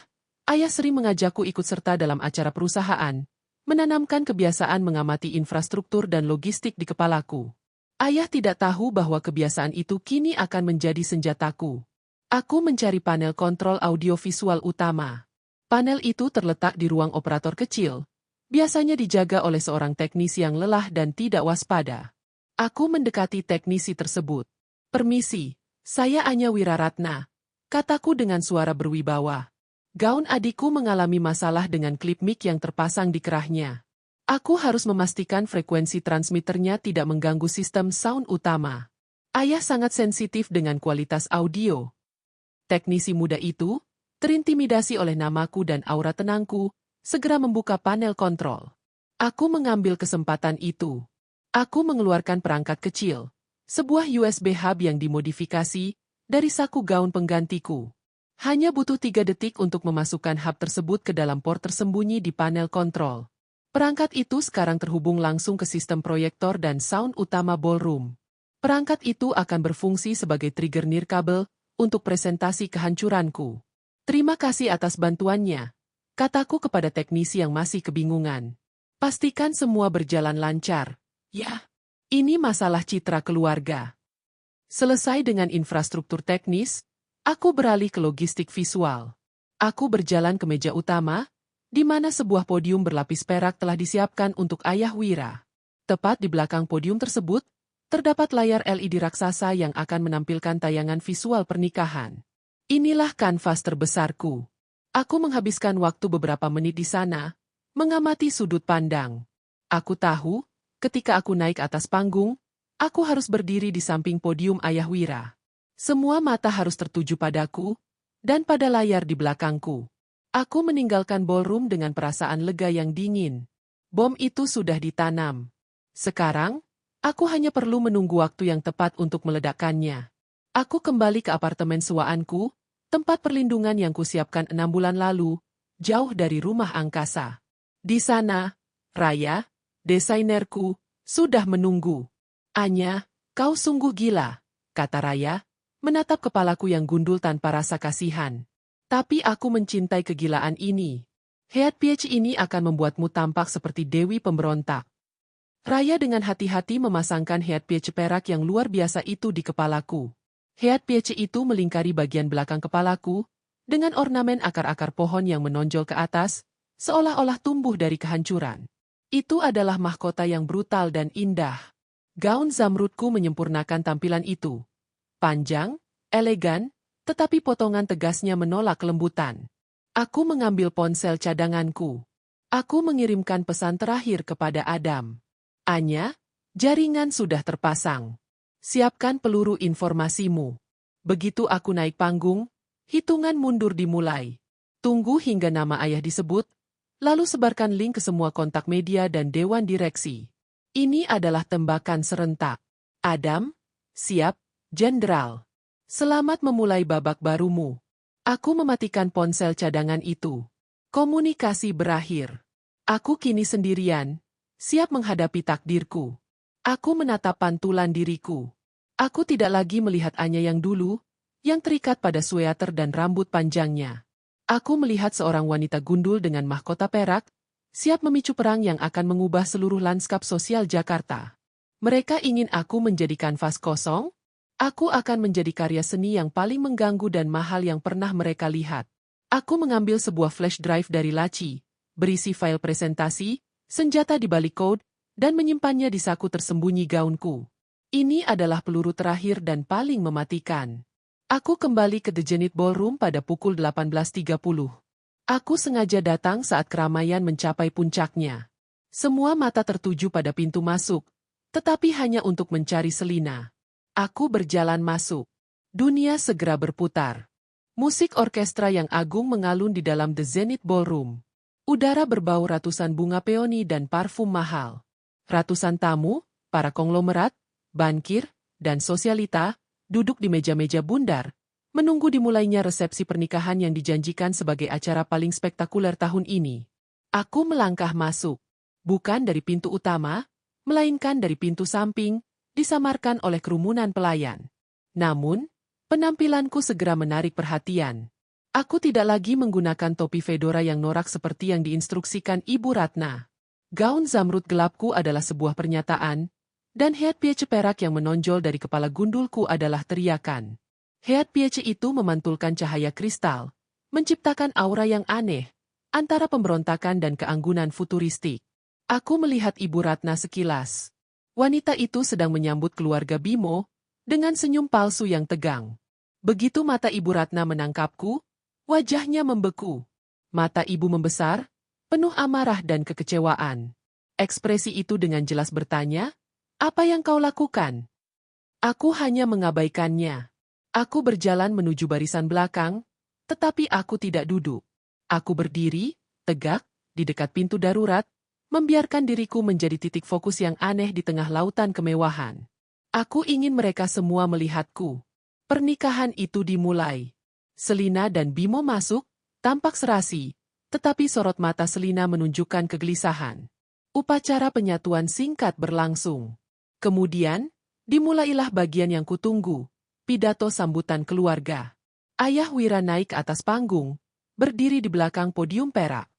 ayah sering mengajakku ikut serta dalam acara perusahaan, menanamkan kebiasaan mengamati infrastruktur dan logistik di kepalaku. Ayah tidak tahu bahwa kebiasaan itu kini akan menjadi senjataku. Aku mencari panel kontrol audiovisual utama. Panel itu terletak di ruang operator kecil. Biasanya dijaga oleh seorang teknisi yang lelah dan tidak waspada. Aku mendekati teknisi tersebut. "Permisi, saya Anya Wiraratna," kataku dengan suara berwibawa. Gaun adikku mengalami masalah dengan klip mic yang terpasang di kerahnya. Aku harus memastikan frekuensi transmitternya tidak mengganggu sistem sound utama. Ayah sangat sensitif dengan kualitas audio. Teknisi muda itu, terintimidasi oleh namaku dan aura tenangku, segera membuka panel kontrol. Aku mengambil kesempatan itu. Aku mengeluarkan perangkat kecil, sebuah USB hub yang dimodifikasi, dari saku gaun penggantiku. Hanya butuh 3 detik untuk memasukkan hub tersebut ke dalam port tersembunyi di panel kontrol. Perangkat itu sekarang terhubung langsung ke sistem proyektor dan sound utama ballroom. Perangkat itu akan berfungsi sebagai trigger nirkabel untuk presentasi kehancuranku. "Terima kasih atas bantuannya," kataku kepada teknisi yang masih kebingungan. "Pastikan semua berjalan lancar." "Ya, ini masalah citra keluarga." Selesai dengan infrastruktur teknis, aku beralih ke logistik visual. Aku berjalan ke meja utama, di mana sebuah podium berlapis perak telah disiapkan untuk Ayah Wira. Tepat di belakang podium tersebut, terdapat layar LED raksasa yang akan menampilkan tayangan visual pernikahan. Inilah kanvas terbesarku. Aku menghabiskan waktu beberapa menit di sana, mengamati sudut pandang. Aku tahu, ketika aku naik atas panggung, aku harus berdiri di samping podium Ayah Wira. Semua mata harus tertuju padaku, dan pada layar di belakangku. Aku meninggalkan ballroom dengan perasaan lega yang dingin. Bom itu sudah ditanam. Sekarang, aku hanya perlu menunggu waktu yang tepat untuk meledakkannya. Aku kembali ke apartemen sewaanku, tempat perlindungan yang kusiapkan 6 bulan lalu, jauh dari rumah angkasa. Di sana, Raya, desainerku, sudah menunggu. "Anya, kau sungguh gila," kata Raya, menatap kepalaku yang gundul tanpa rasa kasihan. "Tapi aku mencintai kegilaan ini. Headpiece ini akan membuatmu tampak seperti dewi pemberontak." Raya dengan hati-hati memasangkan headpiece perak yang luar biasa itu di kepalaku. Headpiece itu melingkari bagian belakang kepalaku, dengan ornamen akar-akar pohon yang menonjol ke atas, seolah-olah tumbuh dari kehancuran. Itu adalah mahkota yang brutal dan indah. Gaun zamrudku menyempurnakan tampilan itu. Panjang, elegan, tetapi potongan tegasnya menolak kelembutan. Aku mengambil ponsel cadanganku. Aku mengirimkan pesan terakhir kepada Adam. "Anya, jaringan sudah terpasang. Siapkan peluru informasimu." Begitu aku naik panggung, hitungan mundur dimulai. Tunggu hingga nama ayah disebut, lalu sebarkan link ke semua kontak media dan dewan direksi. Ini adalah tembakan serentak. "Adam, siap, Jenderal. Selamat memulai babak barumu." Aku mematikan ponsel cadangan itu. Komunikasi berakhir. Aku kini sendirian, siap menghadapi takdirku. Aku menatap pantulan diriku. Aku tidak lagi melihat Anya yang dulu, yang terikat pada sweater dan rambut panjangnya. Aku melihat seorang wanita gundul dengan mahkota perak, siap memicu perang yang akan mengubah seluruh lanskap sosial Jakarta. Mereka ingin aku menjadi kanvas kosong? Aku akan menjadi karya seni yang paling mengganggu dan mahal yang pernah mereka lihat. Aku mengambil sebuah flash drive dari laci, berisi file presentasi, senjata di balik kode, dan menyimpannya di saku tersembunyi gaunku. Ini adalah peluru terakhir dan paling mematikan. Aku kembali ke The Zenith Ballroom pada pukul 18.30. Aku sengaja datang saat keramaian mencapai puncaknya. Semua mata tertuju pada pintu masuk, tetapi hanya untuk mencari Selina. Aku berjalan masuk. Dunia segera berputar. Musik orkestra yang agung mengalun di dalam The Zenith Ballroom. Udara berbau ratusan bunga peoni dan parfum mahal. Ratusan tamu, para konglomerat, bankir, dan sosialita, duduk di meja-meja bundar, menunggu dimulainya resepsi pernikahan yang dijanjikan sebagai acara paling spektakuler tahun ini. Aku melangkah masuk. Bukan dari pintu utama, melainkan dari pintu samping, disamarkan oleh kerumunan pelayan. Namun, penampilanku segera menarik perhatian. Aku tidak lagi menggunakan topi fedora yang norak seperti yang diinstruksikan Ibu Ratna. Gaun zamrud gelapku adalah sebuah pernyataan, Dan head piece perak yang menonjol dari kepala gundulku adalah teriakan. Head piece itu memantulkan cahaya kristal, menciptakan aura yang aneh, antara pemberontakan dan keanggunan futuristik. Aku melihat Ibu Ratna sekilas. Wanita itu sedang menyambut keluarga Bimo, dengan senyum palsu yang tegang. Begitu mata Ibu Ratna menangkapku, wajahnya membeku. Mata ibu membesar, penuh amarah dan kekecewaan. Ekspresi itu dengan jelas bertanya, "Apa yang kau lakukan?" Aku hanya mengabaikannya. Aku berjalan menuju barisan belakang, tetapi aku tidak duduk. Aku berdiri, tegak, di dekat pintu darurat, membiarkan diriku menjadi titik fokus yang aneh di tengah lautan kemewahan. Aku ingin mereka semua melihatku. Pernikahan itu dimulai. Selina dan Bimo masuk, tampak serasi, tetapi sorot mata Selina menunjukkan kegelisahan. Upacara penyatuan singkat berlangsung. Kemudian, dimulailah bagian yang kutunggu, pidato sambutan keluarga. Ayah Wira naik ke atas panggung, berdiri di belakang podium perak.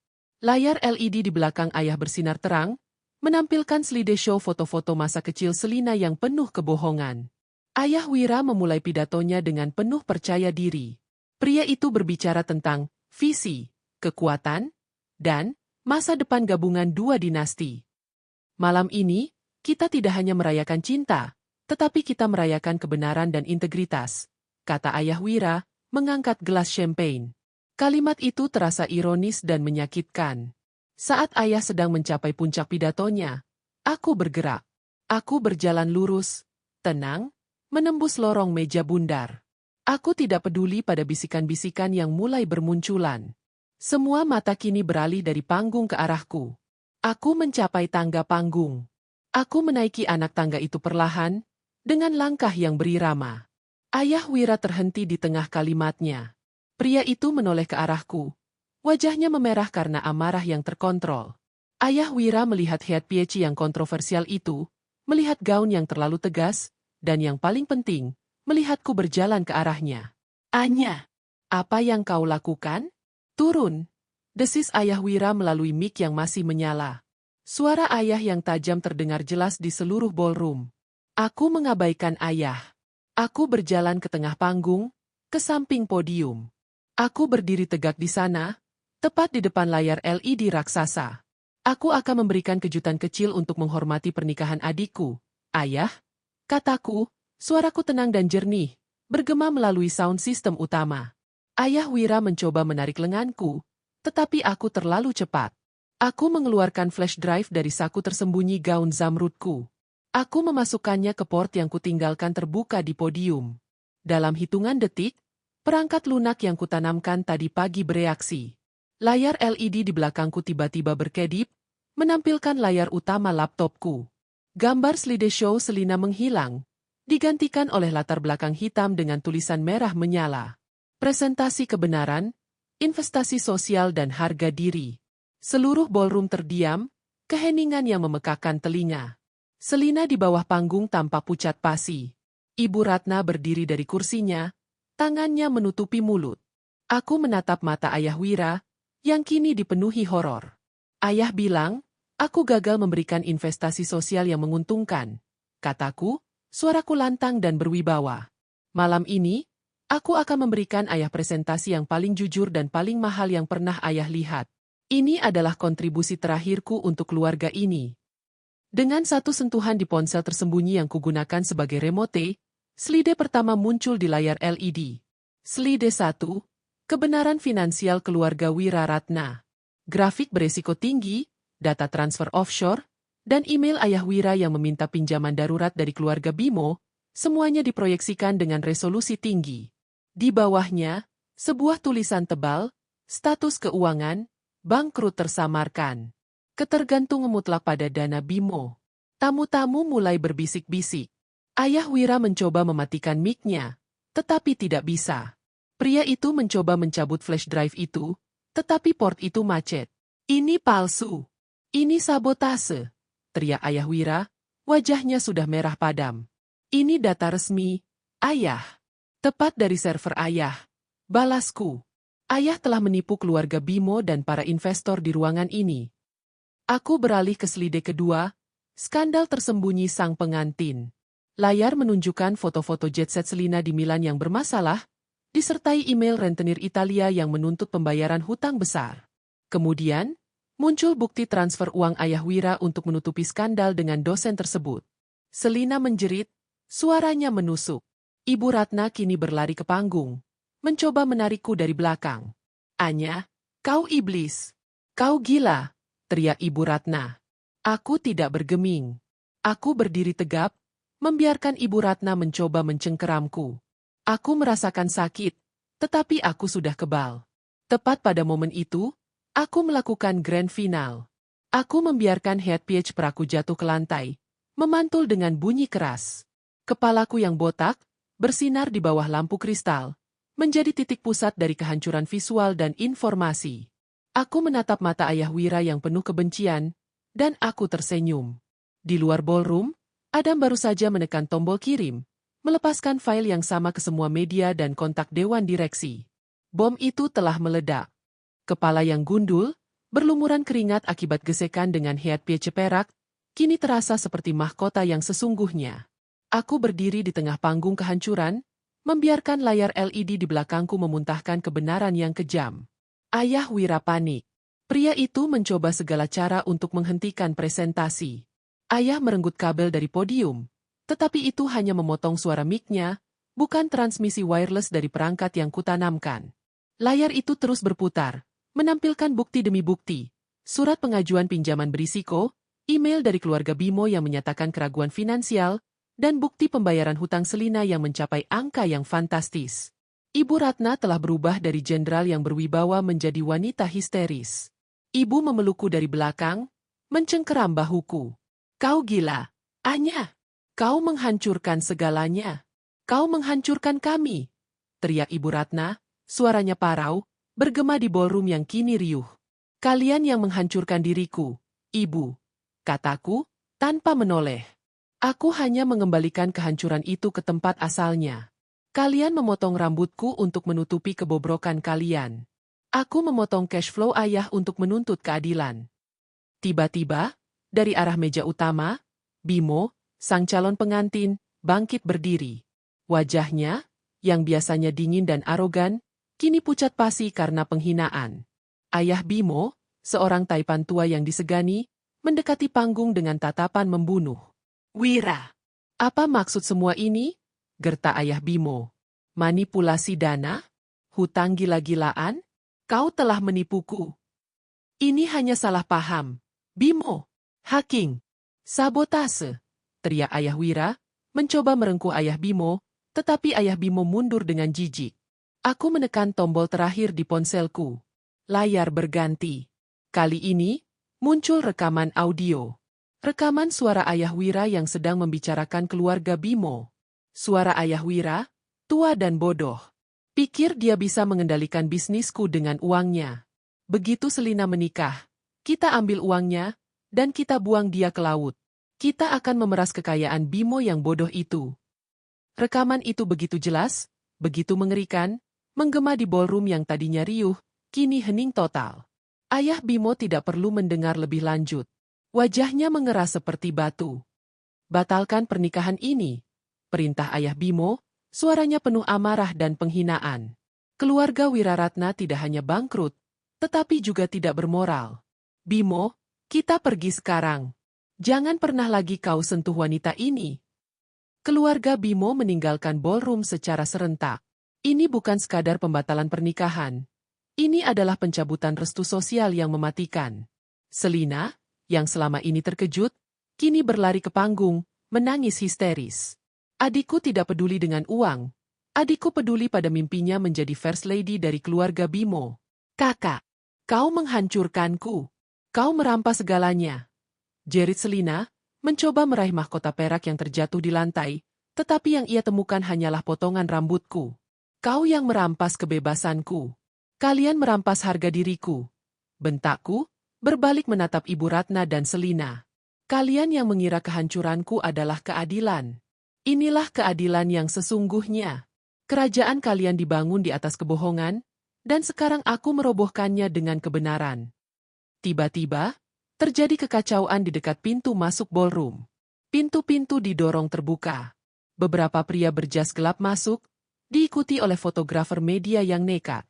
Layar LED di belakang ayah bersinar terang, menampilkan slideshow foto-foto masa kecil Selina yang penuh kebohongan. Ayah Wira memulai pidatonya dengan penuh percaya diri. Pria itu berbicara tentang visi, kekuatan, dan masa depan gabungan dua dinasti. Malam ini, kita tidak hanya merayakan cinta, tetapi kita merayakan kebenaran dan integritas, kata Ayah Wira, mengangkat gelas champagne. Kalimat itu terasa ironis dan menyakitkan. Saat ayah sedang mencapai puncak pidatonya, aku bergerak. Aku berjalan lurus, tenang, menembus lorong meja bundar. Aku tidak peduli pada bisikan-bisikan yang mulai bermunculan. Semua mata kini beralih dari panggung ke arahku. Aku mencapai tangga panggung. Aku menaiki anak tangga itu perlahan, dengan langkah yang berirama. Ayah Wira terhenti di tengah kalimatnya. Pria itu menoleh ke arahku. Wajahnya memerah karena amarah yang terkontrol. Ayah Wira melihat head piece yang kontroversial itu, melihat gaun yang terlalu tegas, dan yang paling penting, melihatku berjalan ke arahnya. "Anya, apa yang kau lakukan? Turun!" Desis Ayah Wira melalui mic yang masih menyala. Suara ayah yang tajam terdengar jelas di seluruh ballroom. Aku mengabaikan ayah. Aku berjalan ke tengah panggung, ke samping podium. Aku berdiri tegak di sana, tepat di depan layar LED raksasa. Aku akan memberikan kejutan kecil untuk menghormati pernikahan adikku. "Ayah," kataku, suaraku tenang dan jernih, bergema melalui sound system utama. Ayah Wira mencoba menarik lenganku, tetapi aku terlalu cepat. Aku mengeluarkan flash drive dari saku tersembunyi gaun zamrudku. Aku memasukkannya ke port yang kutinggalkan terbuka di podium. Dalam hitungan detik, perangkat lunak yang kutanamkan tadi pagi bereaksi. Layar LED di belakangku tiba-tiba berkedip, menampilkan layar utama laptopku. Gambar slideshow Selina menghilang, digantikan oleh latar belakang hitam dengan tulisan merah menyala. Presentasi kebenaran, investasi sosial dan harga diri. Seluruh ballroom terdiam, keheningan yang memekakkan telinga. Selina di bawah panggung tampak pucat pasi. Ibu Ratna berdiri dari kursinya, tangannya menutupi mulut. Aku menatap mata Ayah Wira, yang kini dipenuhi horor. Ayah bilang, aku gagal memberikan investasi sosial yang menguntungkan. Kataku, suaraku lantang dan berwibawa. Malam ini, aku akan memberikan ayah presentasi yang paling jujur dan paling mahal yang pernah ayah lihat. Ini adalah kontribusi terakhirku untuk keluarga ini. Dengan satu sentuhan di ponsel tersembunyi yang kugunakan sebagai remote, slide pertama muncul di layar LED. Slide 1, kebenaran finansial keluarga Wira Ratna. Grafik beresiko tinggi, data transfer offshore, dan email Ayah Wira yang meminta pinjaman darurat dari keluarga Bimo, semuanya diproyeksikan dengan resolusi tinggi. Di bawahnya, sebuah tulisan tebal, status keuangan, bangkrut tersamarkan. Ketergantungan mutlak pada dana Bimo. Tamu-tamu mulai berbisik-bisik. Ayah Wira mencoba mematikan mic-nya, tetapi tidak bisa. Pria itu mencoba mencabut flash drive itu, tetapi port itu macet. "Ini palsu. Ini sabotase," teriak Ayah Wira, wajahnya sudah merah padam. "Ini data resmi, Ayah. Tepat dari server Ayah." Balasku. Ayah telah menipu keluarga Bimo dan para investor di ruangan ini. Aku beralih ke slide kedua, Skandal tersembunyi sang pengantin. Layar menunjukkan foto-foto jet set Selina di Milan yang bermasalah, disertai email rentenir Italia yang menuntut pembayaran hutang besar. Kemudian, muncul bukti transfer uang ayah Wira untuk menutupi skandal dengan dosen tersebut. Selina menjerit, suaranya menusuk. Ibu Ratna kini berlari ke panggung, mencoba menarikku dari belakang. Anya, kau iblis. Kau gila, teriak Ibu Ratna. Aku tidak bergeming. Aku berdiri tegap, membiarkan Ibu Ratna mencoba mencengkeramku. Aku merasakan sakit, tetapi aku sudah kebal. Tepat pada momen itu, aku melakukan grand final. Aku membiarkan headpiece peraku jatuh ke lantai, memantul dengan bunyi keras. Kepalaku yang botak, bersinar di bawah lampu kristal, menjadi titik pusat dari kehancuran visual dan informasi. Aku menatap mata ayah Wira yang penuh kebencian, dan aku tersenyum. Di luar ballroom, Adam baru saja menekan tombol kirim, melepaskan file yang sama ke semua media dan kontak dewan direksi. Bom itu telah meledak. Kepala yang gundul, berlumuran keringat akibat gesekan dengan headpiece perak, kini terasa seperti mahkota yang sesungguhnya. Aku berdiri di tengah panggung kehancuran, membiarkan layar LED di belakangku memuntahkan kebenaran yang kejam. Ayah Wira panik. Pria itu mencoba segala cara untuk menghentikan presentasi. Ayah merenggut kabel dari podium, tetapi itu hanya memotong suara mic-nya, bukan transmisi wireless dari perangkat yang kutanamkan. Layar itu terus berputar, menampilkan bukti demi bukti, surat pengajuan pinjaman berisiko, email dari keluarga Bimo yang menyatakan keraguan finansial, dan bukti pembayaran hutang Selina yang mencapai angka yang fantastis. Ibu Ratna telah berubah dari jenderal yang berwibawa menjadi wanita histeris. Ibu memelukku dari belakang, mencengkeram bahuku. Kau gila, Anya. Kau menghancurkan segalanya. Kau menghancurkan kami. Teriak Ibu Ratna, suaranya parau, bergema di ballroom yang kini riuh. Kalian yang menghancurkan diriku, Ibu. Kataku, tanpa menoleh. Aku hanya mengembalikan kehancuran itu ke tempat asalnya. Kalian memotong rambutku untuk menutupi kebobrokan kalian. Aku memotong cash flow ayah untuk menuntut keadilan. Tiba-tiba, dari arah meja utama, Bimo, sang calon pengantin, bangkit berdiri. Wajahnya, yang biasanya dingin dan arogan, kini pucat pasi karena penghinaan. Ayah Bimo, seorang taipan tua yang disegani, mendekati panggung dengan tatapan membunuh. Wira, apa maksud semua ini? Gerta ayah Bimo. Manipulasi dana? Hutang gila-gilaan? Kau telah menipuku. Ini hanya salah paham. Bimo, hacking, sabotase, teriak ayah Wira, mencoba merengkuh ayah Bimo, tetapi ayah Bimo mundur dengan jijik. Aku menekan tombol terakhir di ponselku. Layar berganti. Kali ini, muncul rekaman audio. Rekaman suara ayah Wira yang sedang membicarakan keluarga Bimo. Suara ayah Wira, tua dan bodoh. Pikir dia bisa mengendalikan bisnisku dengan uangnya. Begitu Selina menikah, kita ambil uangnya, dan kita buang dia ke laut. Kita akan memeras kekayaan Bimo yang bodoh itu. Rekaman itu begitu jelas, begitu mengerikan, menggema di ballroom yang tadinya riuh, kini hening total. Ayah Bimo tidak perlu mendengar lebih lanjut. Wajahnya mengeras seperti batu. Batalkan pernikahan ini, perintah ayah Bimo, suaranya penuh amarah dan penghinaan. Keluarga Wiraratna tidak hanya bangkrut, tetapi juga tidak bermoral. Bimo, kita pergi sekarang. Jangan pernah lagi kau sentuh wanita ini. Keluarga Bimo meninggalkan ballroom secara serentak. Ini bukan sekadar pembatalan pernikahan. Ini adalah pencabutan restu sosial yang mematikan. Selina, yang selama ini terkejut, kini berlari ke panggung, menangis histeris. Adikku tidak peduli dengan uang. Adikku peduli pada mimpinya menjadi first lady dari keluarga Bimo. Kakak, kau menghancurkanku. Kau merampas segalanya. Jerit Selina, mencoba meraih mahkota perak yang terjatuh di lantai, tetapi yang ia temukan hanyalah potongan rambutku. Kau yang merampas kebebasanku. Kalian merampas harga diriku. Bentakku, berbalik menatap Ibu Ratna dan Selina. Kalian yang mengira kehancuranku adalah keadilan. Inilah keadilan yang sesungguhnya. Kerajaan kalian dibangun di atas kebohongan, dan sekarang aku merobohkannya dengan kebenaran. Tiba-tiba, Terjadi kekacauan di dekat pintu masuk ballroom. Pintu-pintu didorong terbuka. Beberapa pria berjas gelap masuk, diikuti oleh fotografer media yang nekat.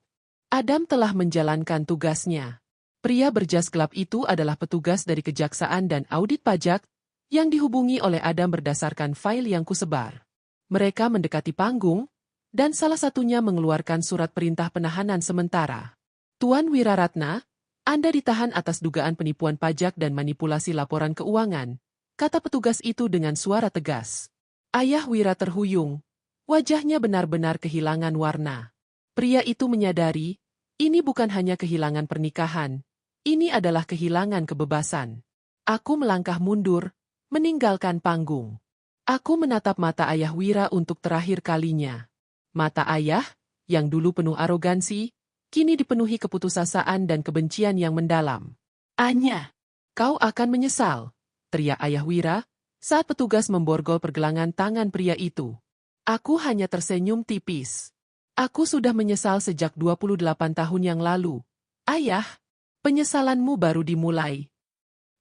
Adam telah menjalankan tugasnya. Pria berjas gelap itu adalah petugas dari kejaksaan dan audit pajak, yang dihubungi oleh Adam berdasarkan file yang kusebar. Mereka mendekati panggung, dan salah satunya mengeluarkan surat perintah penahanan sementara. Tuan Wiraratna, Anda ditahan atas dugaan penipuan pajak dan manipulasi laporan keuangan, kata petugas itu dengan suara tegas. Ayah Wira terhuyung, wajahnya benar-benar kehilangan warna. Pria itu menyadari, ini bukan hanya kehilangan pernikahan, ini adalah kehilangan kebebasan. Aku melangkah mundur, meninggalkan panggung. Aku menatap mata ayah Wira untuk terakhir kalinya. Mata ayah, yang dulu penuh arogansi, kini dipenuhi keputusasaan dan kebencian yang mendalam. Anya, kau akan menyesal, teriak ayah Wira, saat petugas memborgol pergelangan tangan pria itu. Aku hanya tersenyum tipis. Aku sudah menyesal sejak 28 tahun yang lalu. Ayah, penyesalanmu baru dimulai.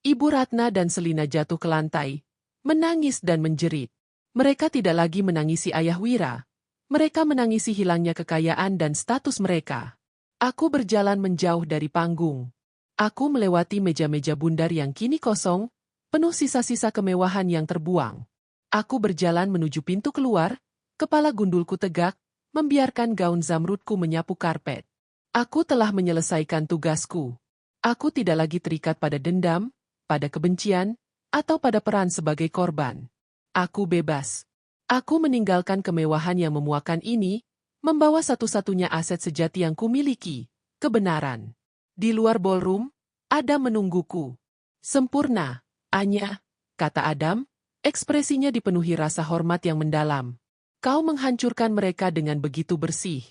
Ibu Ratna dan Selina jatuh ke lantai, menangis dan menjerit. Mereka tidak lagi menangisi ayah Wira. Mereka menangisi hilangnya kekayaan dan status mereka. Aku berjalan menjauh dari panggung. Aku melewati meja-meja bundar yang kini kosong, penuh sisa-sisa kemewahan yang terbuang. Aku berjalan menuju pintu keluar, kepala gundulku tegak, membiarkan gaun zamrudku menyapu karpet. Aku telah menyelesaikan tugasku. Aku tidak lagi terikat pada dendam, pada kebencian, atau pada peran sebagai korban. Aku bebas. Aku meninggalkan kemewahan yang memuakan ini, membawa satu-satunya aset sejati yang kumiliki, kebenaran. Di luar ballroom, Adam menungguku. Sempurna, Anya, kata Adam, ekspresinya dipenuhi rasa hormat yang mendalam. Kau menghancurkan mereka dengan begitu bersih.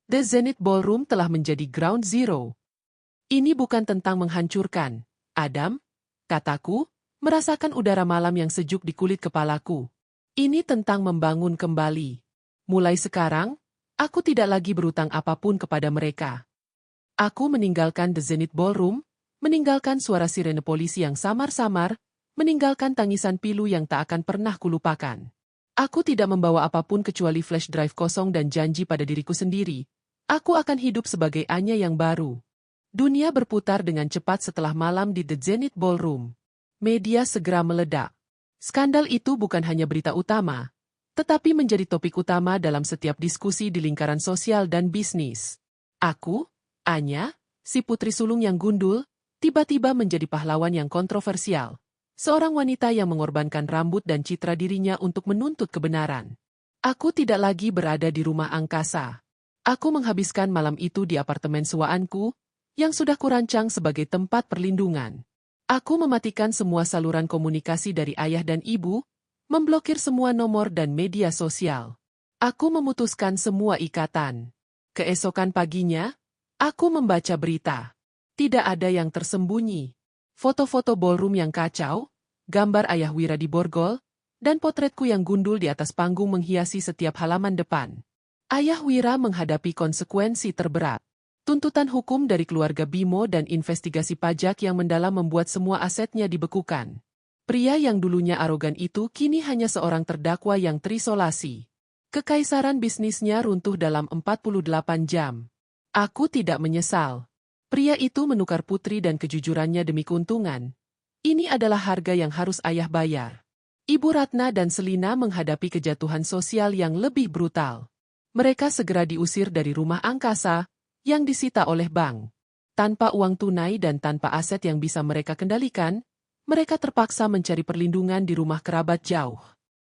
The Zenith Ballroom telah menjadi ground zero. Ini bukan tentang menghancurkan, Adam, kataku, merasakan udara malam yang sejuk di kulit kepalaku. Ini tentang membangun kembali. Mulai sekarang, aku tidak lagi berutang apapun kepada mereka. Aku meninggalkan The Zenith Ballroom, meninggalkan suara sirene polisi yang samar-samar, meninggalkan tangisan pilu yang tak akan pernah kulupakan. Aku tidak membawa apapun kecuali flash drive kosong dan janji pada diriku sendiri. Aku akan hidup sebagai Anya yang baru. Dunia berputar dengan cepat setelah malam di The Zenith Ballroom. Media segera meledak. Skandal itu bukan hanya berita utama, tetapi menjadi topik utama dalam setiap diskusi di lingkaran sosial dan bisnis. Aku, Anya, si putri sulung yang gundul, tiba-tiba menjadi pahlawan yang kontroversial. Seorang wanita yang mengorbankan rambut dan citra dirinya untuk menuntut kebenaran. Aku tidak lagi berada di rumah angkasa. Aku menghabiskan malam itu di apartemen sewaanku, yang sudah kurancang sebagai tempat perlindungan. Aku mematikan semua saluran komunikasi dari ayah dan ibu, memblokir semua nomor dan media sosial. Aku memutuskan semua ikatan. Keesokan paginya, aku membaca berita. Tidak ada yang tersembunyi. Foto-foto ballroom yang kacau, gambar ayah Wira di borgol, dan potretku yang gundul di atas panggung menghiasi setiap halaman depan. Ayah Wira menghadapi konsekuensi terberat. Tuntutan hukum dari keluarga Bimo dan investigasi pajak yang mendalam membuat semua asetnya dibekukan. Pria yang dulunya arogan itu kini hanya seorang terdakwa yang terisolasi. Kekaisaran bisnisnya runtuh dalam 48 jam. Aku tidak menyesal. Pria itu menukar putri dan kejujurannya demi keuntungan. Ini adalah harga yang harus ayah bayar. Ibu Ratna dan Selina menghadapi kejatuhan sosial yang lebih brutal. Mereka segera diusir dari rumah angkasa, yang disita oleh bank. Tanpa uang tunai dan tanpa aset yang bisa mereka kendalikan, mereka terpaksa mencari perlindungan di rumah kerabat jauh.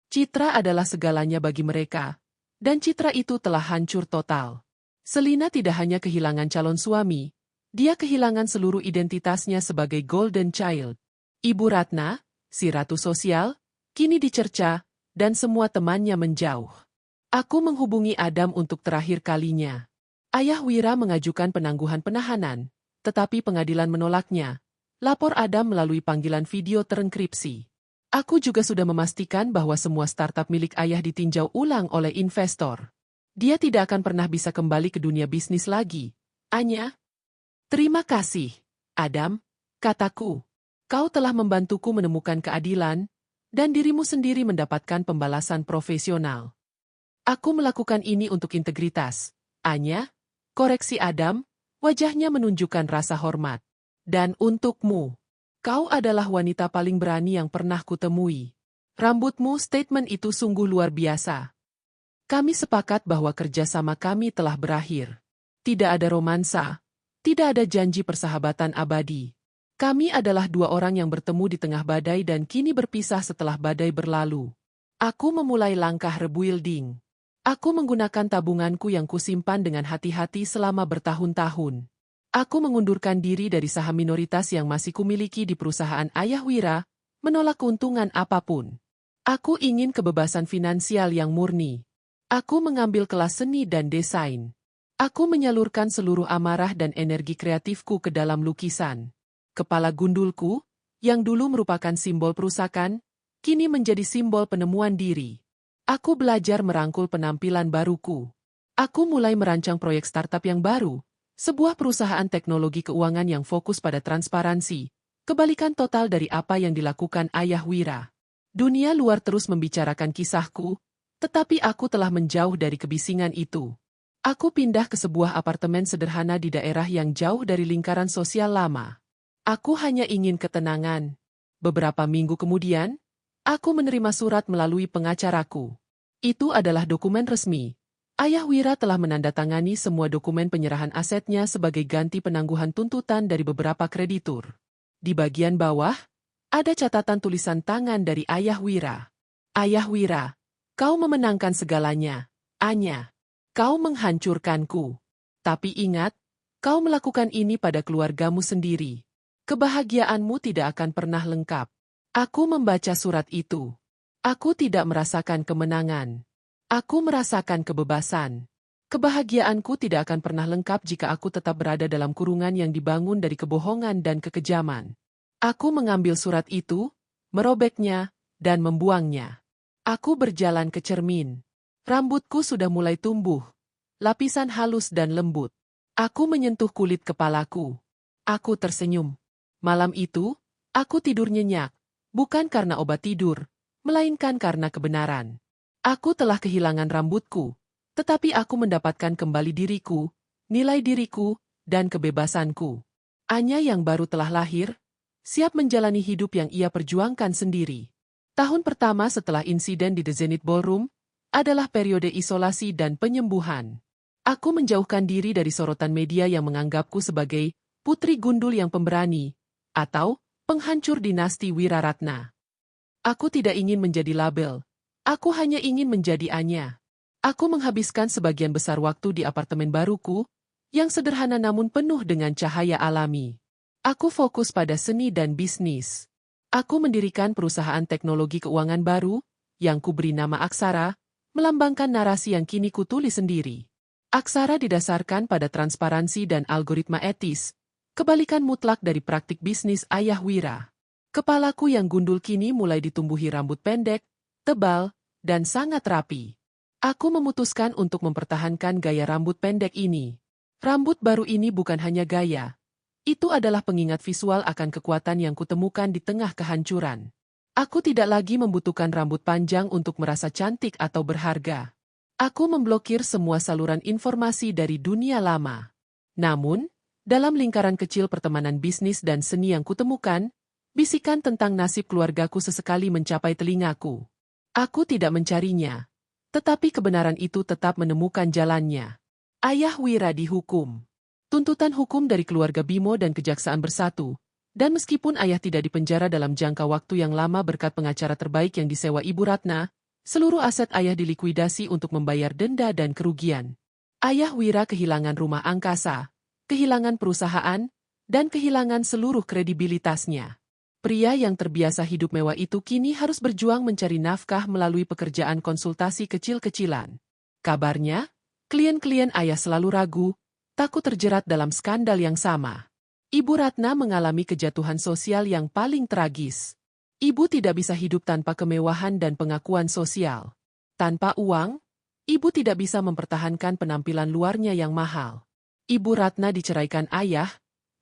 Citra adalah segalanya bagi mereka, dan citra itu telah hancur total. Selina tidak hanya kehilangan calon suami, dia kehilangan seluruh identitasnya sebagai golden child. Ibu Ratna, si ratu sosial, kini dicerca, dan semua temannya menjauh. Aku menghubungi Adam untuk terakhir kalinya. Ayah Wira mengajukan penangguhan penahanan, tetapi pengadilan menolaknya. Lapor Adam melalui panggilan video terenkripsi. Aku juga sudah memastikan bahwa semua startup milik ayah ditinjau ulang oleh investor. Dia tidak akan pernah bisa kembali ke dunia bisnis lagi. Anya? Terima kasih, Adam, kataku. Kau telah membantuku menemukan keadilan, dan dirimu sendiri mendapatkan pembalasan profesional. Aku melakukan ini untuk integritas. Anya, koreksi Adam, wajahnya menunjukkan rasa hormat. Dan untukmu, kau adalah wanita paling berani yang pernah kutemui. Rambutmu, statement itu sungguh luar biasa. Kami sepakat bahwa kerjasama kami telah berakhir. Tidak ada romansa, tidak ada janji persahabatan abadi. Kami adalah dua orang yang bertemu di tengah badai dan kini berpisah setelah badai berlalu. Aku memulai langkah rebuilding. Aku menggunakan tabunganku yang kusimpan dengan hati-hati selama bertahun-tahun. Aku mengundurkan diri dari saham minoritas yang masih kumiliki di perusahaan ayah Wira, menolak keuntungan apapun. Aku ingin kebebasan finansial yang murni. Aku mengambil kelas seni dan desain. Aku menyalurkan seluruh amarah dan energi kreatifku ke dalam lukisan. Kepala gundulku, yang dulu merupakan simbol perusakan, kini menjadi simbol penemuan diri. Aku belajar merangkul penampilan baruku. Aku mulai merancang proyek startup yang baru, sebuah perusahaan teknologi keuangan yang fokus pada transparansi, kebalikan total dari apa yang dilakukan ayah Wira. Dunia luar terus membicarakan kisahku, tetapi aku telah menjauh dari kebisingan itu. Aku pindah ke sebuah apartemen sederhana di daerah yang jauh dari lingkaran sosial lama. Aku hanya ingin ketenangan. Beberapa minggu kemudian, aku menerima surat melalui pengacaraku. Itu adalah dokumen resmi. Ayah Wira telah menandatangani semua dokumen penyerahan asetnya sebagai ganti penangguhan tuntutan dari beberapa kreditur. Di bagian bawah, ada catatan tulisan tangan dari ayah Wira. Ayah Wira, kau memenangkan segalanya. Anya, kau menghancurkanku. Tapi ingat, kau melakukan ini pada keluargamu sendiri. Kebahagiaanmu tidak akan pernah lengkap. Aku membaca surat itu. Aku tidak merasakan kemenangan. Aku merasakan kebebasan. Kebahagiaanku tidak akan pernah lengkap jika aku tetap berada dalam kurungan yang dibangun dari kebohongan dan kekejaman. Aku mengambil surat itu, merobeknya, dan membuangnya. Aku berjalan ke cermin. Rambutku sudah mulai tumbuh, lapisan halus dan lembut. Aku menyentuh kulit kepalaku. Aku tersenyum. Malam itu, aku tidur nyenyak, bukan karena obat tidur, melainkan karena kebenaran. Aku telah kehilangan rambutku, tetapi aku mendapatkan kembali diriku, nilai diriku, dan kebebasanku. Anya yang baru telah lahir, siap menjalani hidup yang ia perjuangkan sendiri. Tahun pertama setelah insiden di The Zenith Ballroom adalah periode isolasi dan penyembuhan. Aku menjauhkan diri dari sorotan media yang menganggapku sebagai putri gundul yang pemberani atau penghancur dinasti Wiraratna. Aku tidak ingin menjadi label. Aku hanya ingin menjadi Anya. Aku menghabiskan sebagian besar waktu di apartemen baruku, yang sederhana namun penuh dengan cahaya alami. Aku fokus pada seni dan bisnis. Aku mendirikan perusahaan teknologi keuangan baru, yang kuberi nama Aksara, melambangkan narasi yang kini kutulis sendiri. Aksara didasarkan pada transparansi dan algoritma etis, kebalikan mutlak dari praktik bisnis ayah Wira. Kepalaku yang gundul kini mulai ditumbuhi rambut pendek, tebal, dan sangat rapi. Aku memutuskan untuk mempertahankan gaya rambut pendek ini. Rambut baru ini bukan hanya gaya. Itu adalah pengingat visual akan kekuatan yang kutemukan di tengah kehancuran. Aku tidak lagi membutuhkan rambut panjang untuk merasa cantik atau berharga. Aku memblokir semua saluran informasi dari dunia lama. Namun, dalam lingkaran kecil pertemanan bisnis dan seni yang kutemukan, bisikan tentang nasib keluargaku sesekali mencapai telingaku. Aku tidak mencarinya, tetapi kebenaran itu tetap menemukan jalannya. Ayah Wira dihukum. Tuntutan hukum dari keluarga Bimo dan kejaksaan bersatu, dan meskipun ayah tidak dipenjara dalam jangka waktu yang lama berkat pengacara terbaik yang disewa Ibu Ratna, seluruh aset ayah dilikuidasi untuk membayar denda dan kerugian. Ayah Wira kehilangan rumah angkasa, kehilangan perusahaan, dan kehilangan seluruh kredibilitasnya. Pria yang terbiasa hidup mewah itu kini harus berjuang mencari nafkah melalui pekerjaan konsultasi kecil-kecilan. Kabarnya, klien-klien ayah selalu ragu, takut terjerat dalam skandal yang sama. Ibu Ratna mengalami kejatuhan sosial yang paling tragis. Ibu tidak bisa hidup tanpa kemewahan dan pengakuan sosial. Tanpa uang, ibu tidak bisa mempertahankan penampilan luarnya yang mahal. Ibu Ratna diceraikan ayah,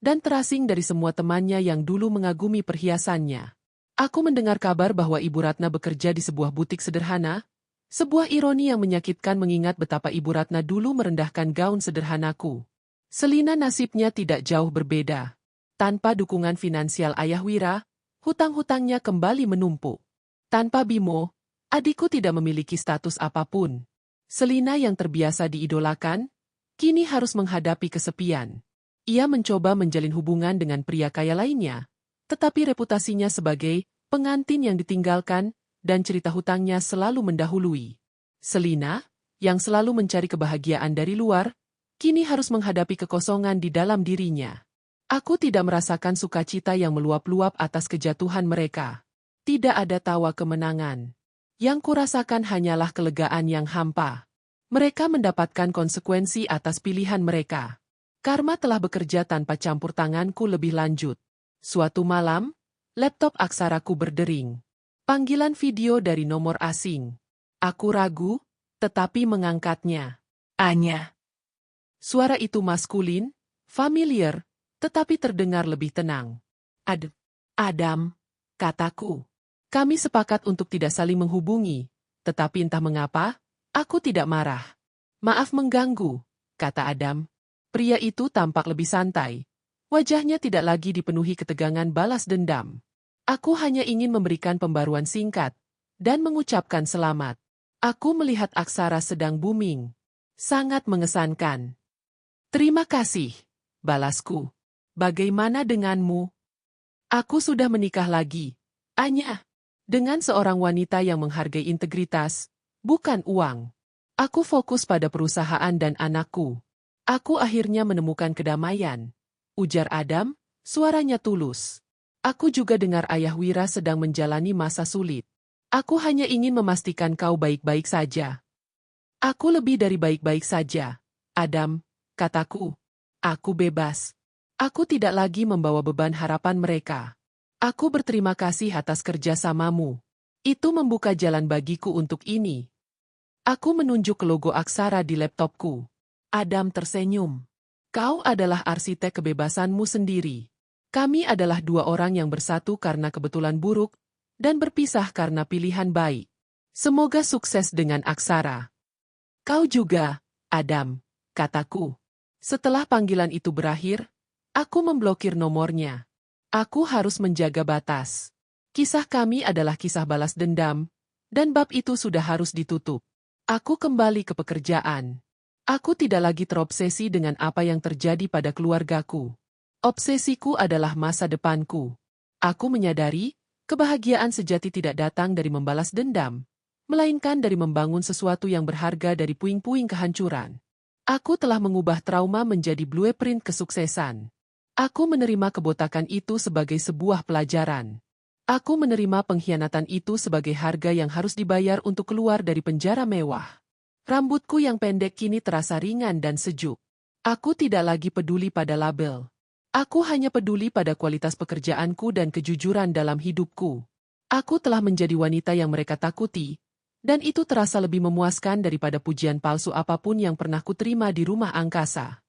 dan terasing dari semua temannya yang dulu mengagumi perhiasannya. Aku mendengar kabar bahwa Ibu Ratna bekerja di sebuah butik sederhana, sebuah ironi yang menyakitkan mengingat betapa Ibu Ratna dulu merendahkan gaun sederhanaku. Selina nasibnya tidak jauh berbeda. Tanpa dukungan finansial Ayah Wira, hutang-hutangnya kembali menumpuk. Tanpa Bimo, adikku tidak memiliki status apapun. Selina yang terbiasa diidolakan, kini harus menghadapi kesepian. Ia mencoba menjalin hubungan dengan pria kaya lainnya, tetapi reputasinya sebagai pengantin yang ditinggalkan dan cerita hutangnya selalu mendahului. Selina, yang selalu mencari kebahagiaan dari luar, kini harus menghadapi kekosongan di dalam dirinya. Aku tidak merasakan sukacita yang meluap-luap atas kejatuhan mereka. Tidak ada tawa kemenangan. Yang kurasakan hanyalah kelegaan yang hampa. Mereka mendapatkan konsekuensi atas pilihan mereka. Karma telah bekerja tanpa campur tanganku lebih lanjut. Suatu malam, laptop Aksaraku berdering. Panggilan video dari nomor asing. Aku ragu, tetapi mengangkatnya. Anya. Suara itu maskulin, familiar, tetapi terdengar lebih tenang. Adam, kataku. Kami sepakat untuk tidak saling menghubungi, tetapi entah mengapa, aku tidak marah. Maaf mengganggu, kata Adam. Pria itu tampak lebih santai. Wajahnya tidak lagi dipenuhi ketegangan balas dendam. Aku hanya ingin memberikan pembaruan singkat dan mengucapkan selamat. Aku melihat Aksara sedang booming. Sangat mengesankan. Terima kasih, balasku. Bagaimana denganmu? Aku sudah menikah lagi, Anya. Dengan seorang wanita yang menghargai integritas, bukan uang. Aku fokus pada perusahaan dan anakku. Aku akhirnya menemukan kedamaian. Ujar Adam, suaranya tulus. Aku juga dengar Ayah Wira sedang menjalani masa sulit. Aku hanya ingin memastikan kau baik-baik saja. Aku lebih dari baik-baik saja, Adam, kataku. Aku bebas. Aku tidak lagi membawa beban harapan mereka. Aku berterima kasih atas kerjasamamu. Itu membuka jalan bagiku untuk ini. Aku menunjuk logo Aksara di laptopku. Adam tersenyum. Kau adalah arsitek kebebasanmu sendiri. Kami adalah dua orang yang bersatu karena kebetulan buruk, dan berpisah karena pilihan baik. Semoga sukses dengan Aksara. Kau juga, Adam, kataku. Setelah panggilan itu berakhir, aku memblokir nomornya. Aku harus menjaga batas. Kisah kami adalah kisah balas dendam, dan bab itu sudah harus ditutup. Aku kembali ke pekerjaan. Aku tidak lagi terobsesi dengan apa yang terjadi pada keluargaku. Obsesiku adalah masa depanku. Aku menyadari, kebahagiaan sejati tidak datang dari membalas dendam, melainkan dari membangun sesuatu yang berharga dari puing-puing kehancuran. Aku telah mengubah trauma menjadi blueprint kesuksesan. Aku menerima kebotakan itu sebagai sebuah pelajaran. Aku menerima pengkhianatan itu sebagai harga yang harus dibayar untuk keluar dari penjara mewah. Rambutku yang pendek kini terasa ringan dan sejuk. Aku tidak lagi peduli pada label. Aku hanya peduli pada kualitas pekerjaanku dan kejujuran dalam hidupku. Aku telah menjadi wanita yang mereka takuti, dan itu terasa lebih memuaskan daripada pujian palsu apapun yang pernah kuterima di rumah angkasa.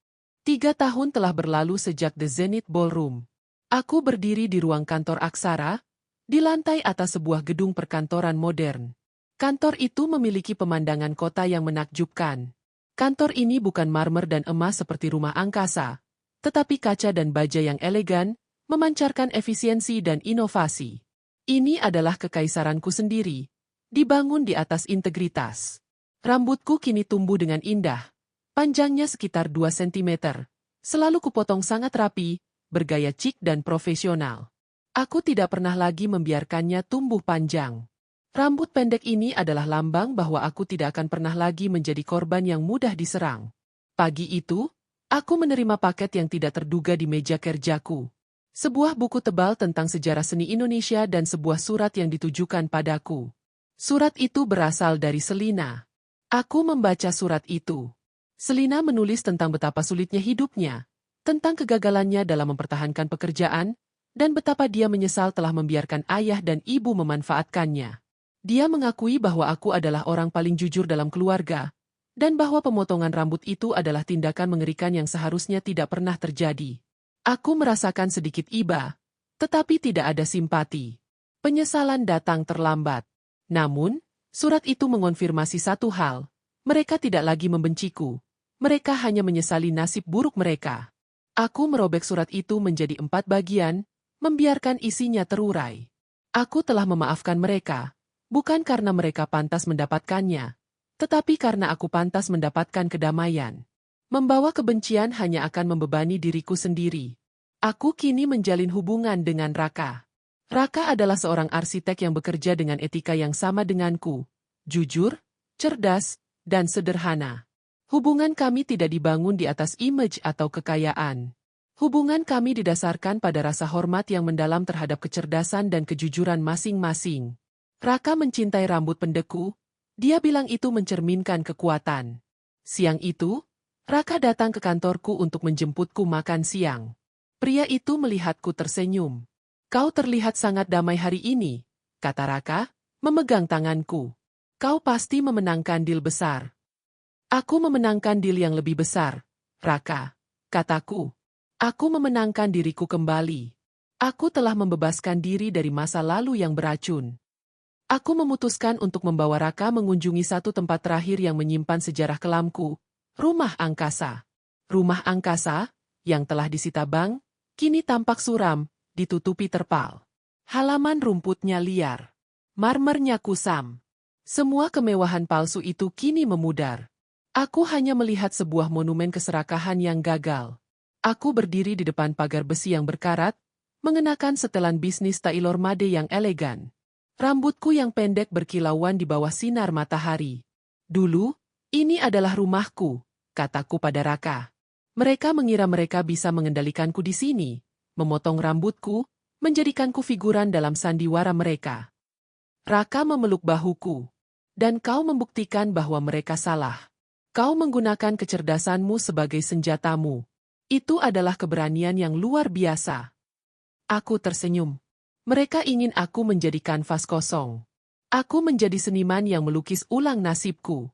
3 tahun telah berlalu sejak The Zenith Ballroom. Aku berdiri di ruang kantor Aksara, di lantai atas sebuah gedung perkantoran modern. Kantor itu memiliki pemandangan kota yang menakjubkan. Kantor ini bukan marmer dan emas seperti rumah angkasa, tetapi kaca dan baja yang elegan, memancarkan efisiensi dan inovasi. Ini adalah kekaisaranku sendiri, dibangun di atas integritas. Rambutku kini tumbuh dengan indah, panjangnya sekitar 2 cm, selalu kupotong sangat rapi, bergaya cik dan profesional. Aku tidak pernah lagi membiarkannya tumbuh panjang. Rambut pendek ini adalah lambang bahwa aku tidak akan pernah lagi menjadi korban yang mudah diserang. Pagi itu, aku menerima paket yang tidak terduga di meja kerjaku. Sebuah buku tebal tentang sejarah seni Indonesia dan sebuah surat yang ditujukan padaku. Surat itu berasal dari Selina. Aku membaca surat itu. Selina menulis tentang betapa sulitnya hidupnya, tentang kegagalannya dalam mempertahankan pekerjaan, dan betapa dia menyesal telah membiarkan ayah dan ibu memanfaatkannya. Dia mengakui bahwa aku adalah orang paling jujur dalam keluarga, dan bahwa pemotongan rambut itu adalah tindakan mengerikan yang seharusnya tidak pernah terjadi. Aku merasakan sedikit iba, tetapi tidak ada simpati. Penyesalan datang terlambat. Namun, surat itu mengonfirmasi satu hal. Mereka tidak lagi membenciku. Mereka hanya menyesali nasib buruk mereka. Aku merobek surat itu menjadi 4 bagian, membiarkan isinya terurai. Aku telah memaafkan mereka, bukan karena mereka pantas mendapatkannya, tetapi karena aku pantas mendapatkan kedamaian. Membawa kebencian hanya akan membebani diriku sendiri. Aku kini menjalin hubungan dengan Raka. Raka adalah seorang arsitek yang bekerja dengan etika yang sama denganku. Jujur, cerdas, dan sederhana. Hubungan kami tidak dibangun di atas image atau kekayaan. Hubungan kami didasarkan pada rasa hormat yang mendalam terhadap kecerdasan dan kejujuran masing-masing. Raka mencintai rambut pendekku. Dia bilang itu mencerminkan kekuatan. Siang itu, Raka datang ke kantorku untuk menjemputku makan siang. Pria itu melihatku tersenyum. Kau terlihat sangat damai hari ini, kata Raka, memegang tanganku. Kau pasti memenangkan deal besar. Aku memenangkan deal yang lebih besar, Raka, kataku. Aku memenangkan diriku kembali. Aku telah membebaskan diri dari masa lalu yang beracun. Aku memutuskan untuk membawa Raka mengunjungi satu tempat terakhir yang menyimpan sejarah kelamku. Rumah angkasa. Rumah angkasa, yang telah disita bank, kini tampak suram, ditutupi terpal. Halaman rumputnya liar. Marmernya kusam. Semua kemewahan palsu itu kini memudar. Aku hanya melihat sebuah monumen keserakahan yang gagal. Aku berdiri di depan pagar besi yang berkarat, mengenakan setelan bisnis tailor made yang elegan. Rambutku yang pendek berkilauan di bawah sinar matahari. Dulu, ini adalah rumahku, kataku pada Raka. Mereka mengira mereka bisa mengendalikanku di sini, memotong rambutku, menjadikanku figuran dalam sandiwara mereka. Raka memeluk bahuku. Dan kau membuktikan bahwa mereka salah. Kau menggunakan kecerdasanmu sebagai senjatamu. Itu adalah keberanian yang luar biasa. Aku tersenyum. Mereka ingin aku menjadi kanvas kosong. Aku menjadi seniman yang melukis ulang nasibku.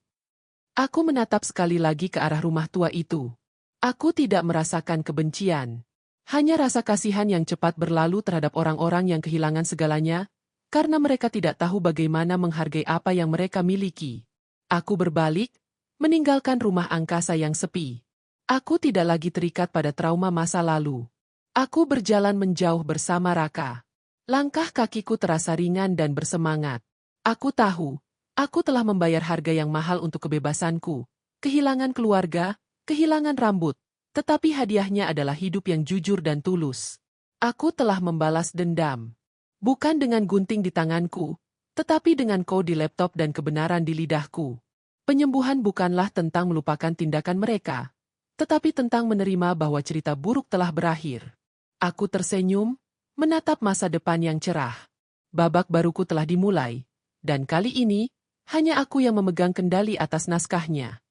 Aku menatap sekali lagi ke arah rumah tua itu. Aku tidak merasakan kebencian. Hanya rasa kasihan yang cepat berlalu terhadap orang-orang yang kehilangan segalanya, karena mereka tidak tahu bagaimana menghargai apa yang mereka miliki. Aku berbalik, meninggalkan rumah angkasa yang sepi. Aku tidak lagi terikat pada trauma masa lalu. Aku berjalan menjauh bersama Raka. Langkah kakiku terasa ringan dan bersemangat. Aku tahu, aku telah membayar harga yang mahal untuk kebebasanku. Kehilangan keluarga, kehilangan rambut, tetapi hadiahnya adalah hidup yang jujur dan tulus. Aku telah membalas dendam. Bukan dengan gunting di tanganku, tetapi dengan kode di laptop dan kebenaran di lidahku. Penyembuhan bukanlah tentang melupakan tindakan mereka, tetapi tentang menerima bahwa cerita buruk telah berakhir. Aku tersenyum, menatap masa depan yang cerah. Babak baruku telah dimulai, dan kali ini, hanya aku yang memegang kendali atas naskahnya.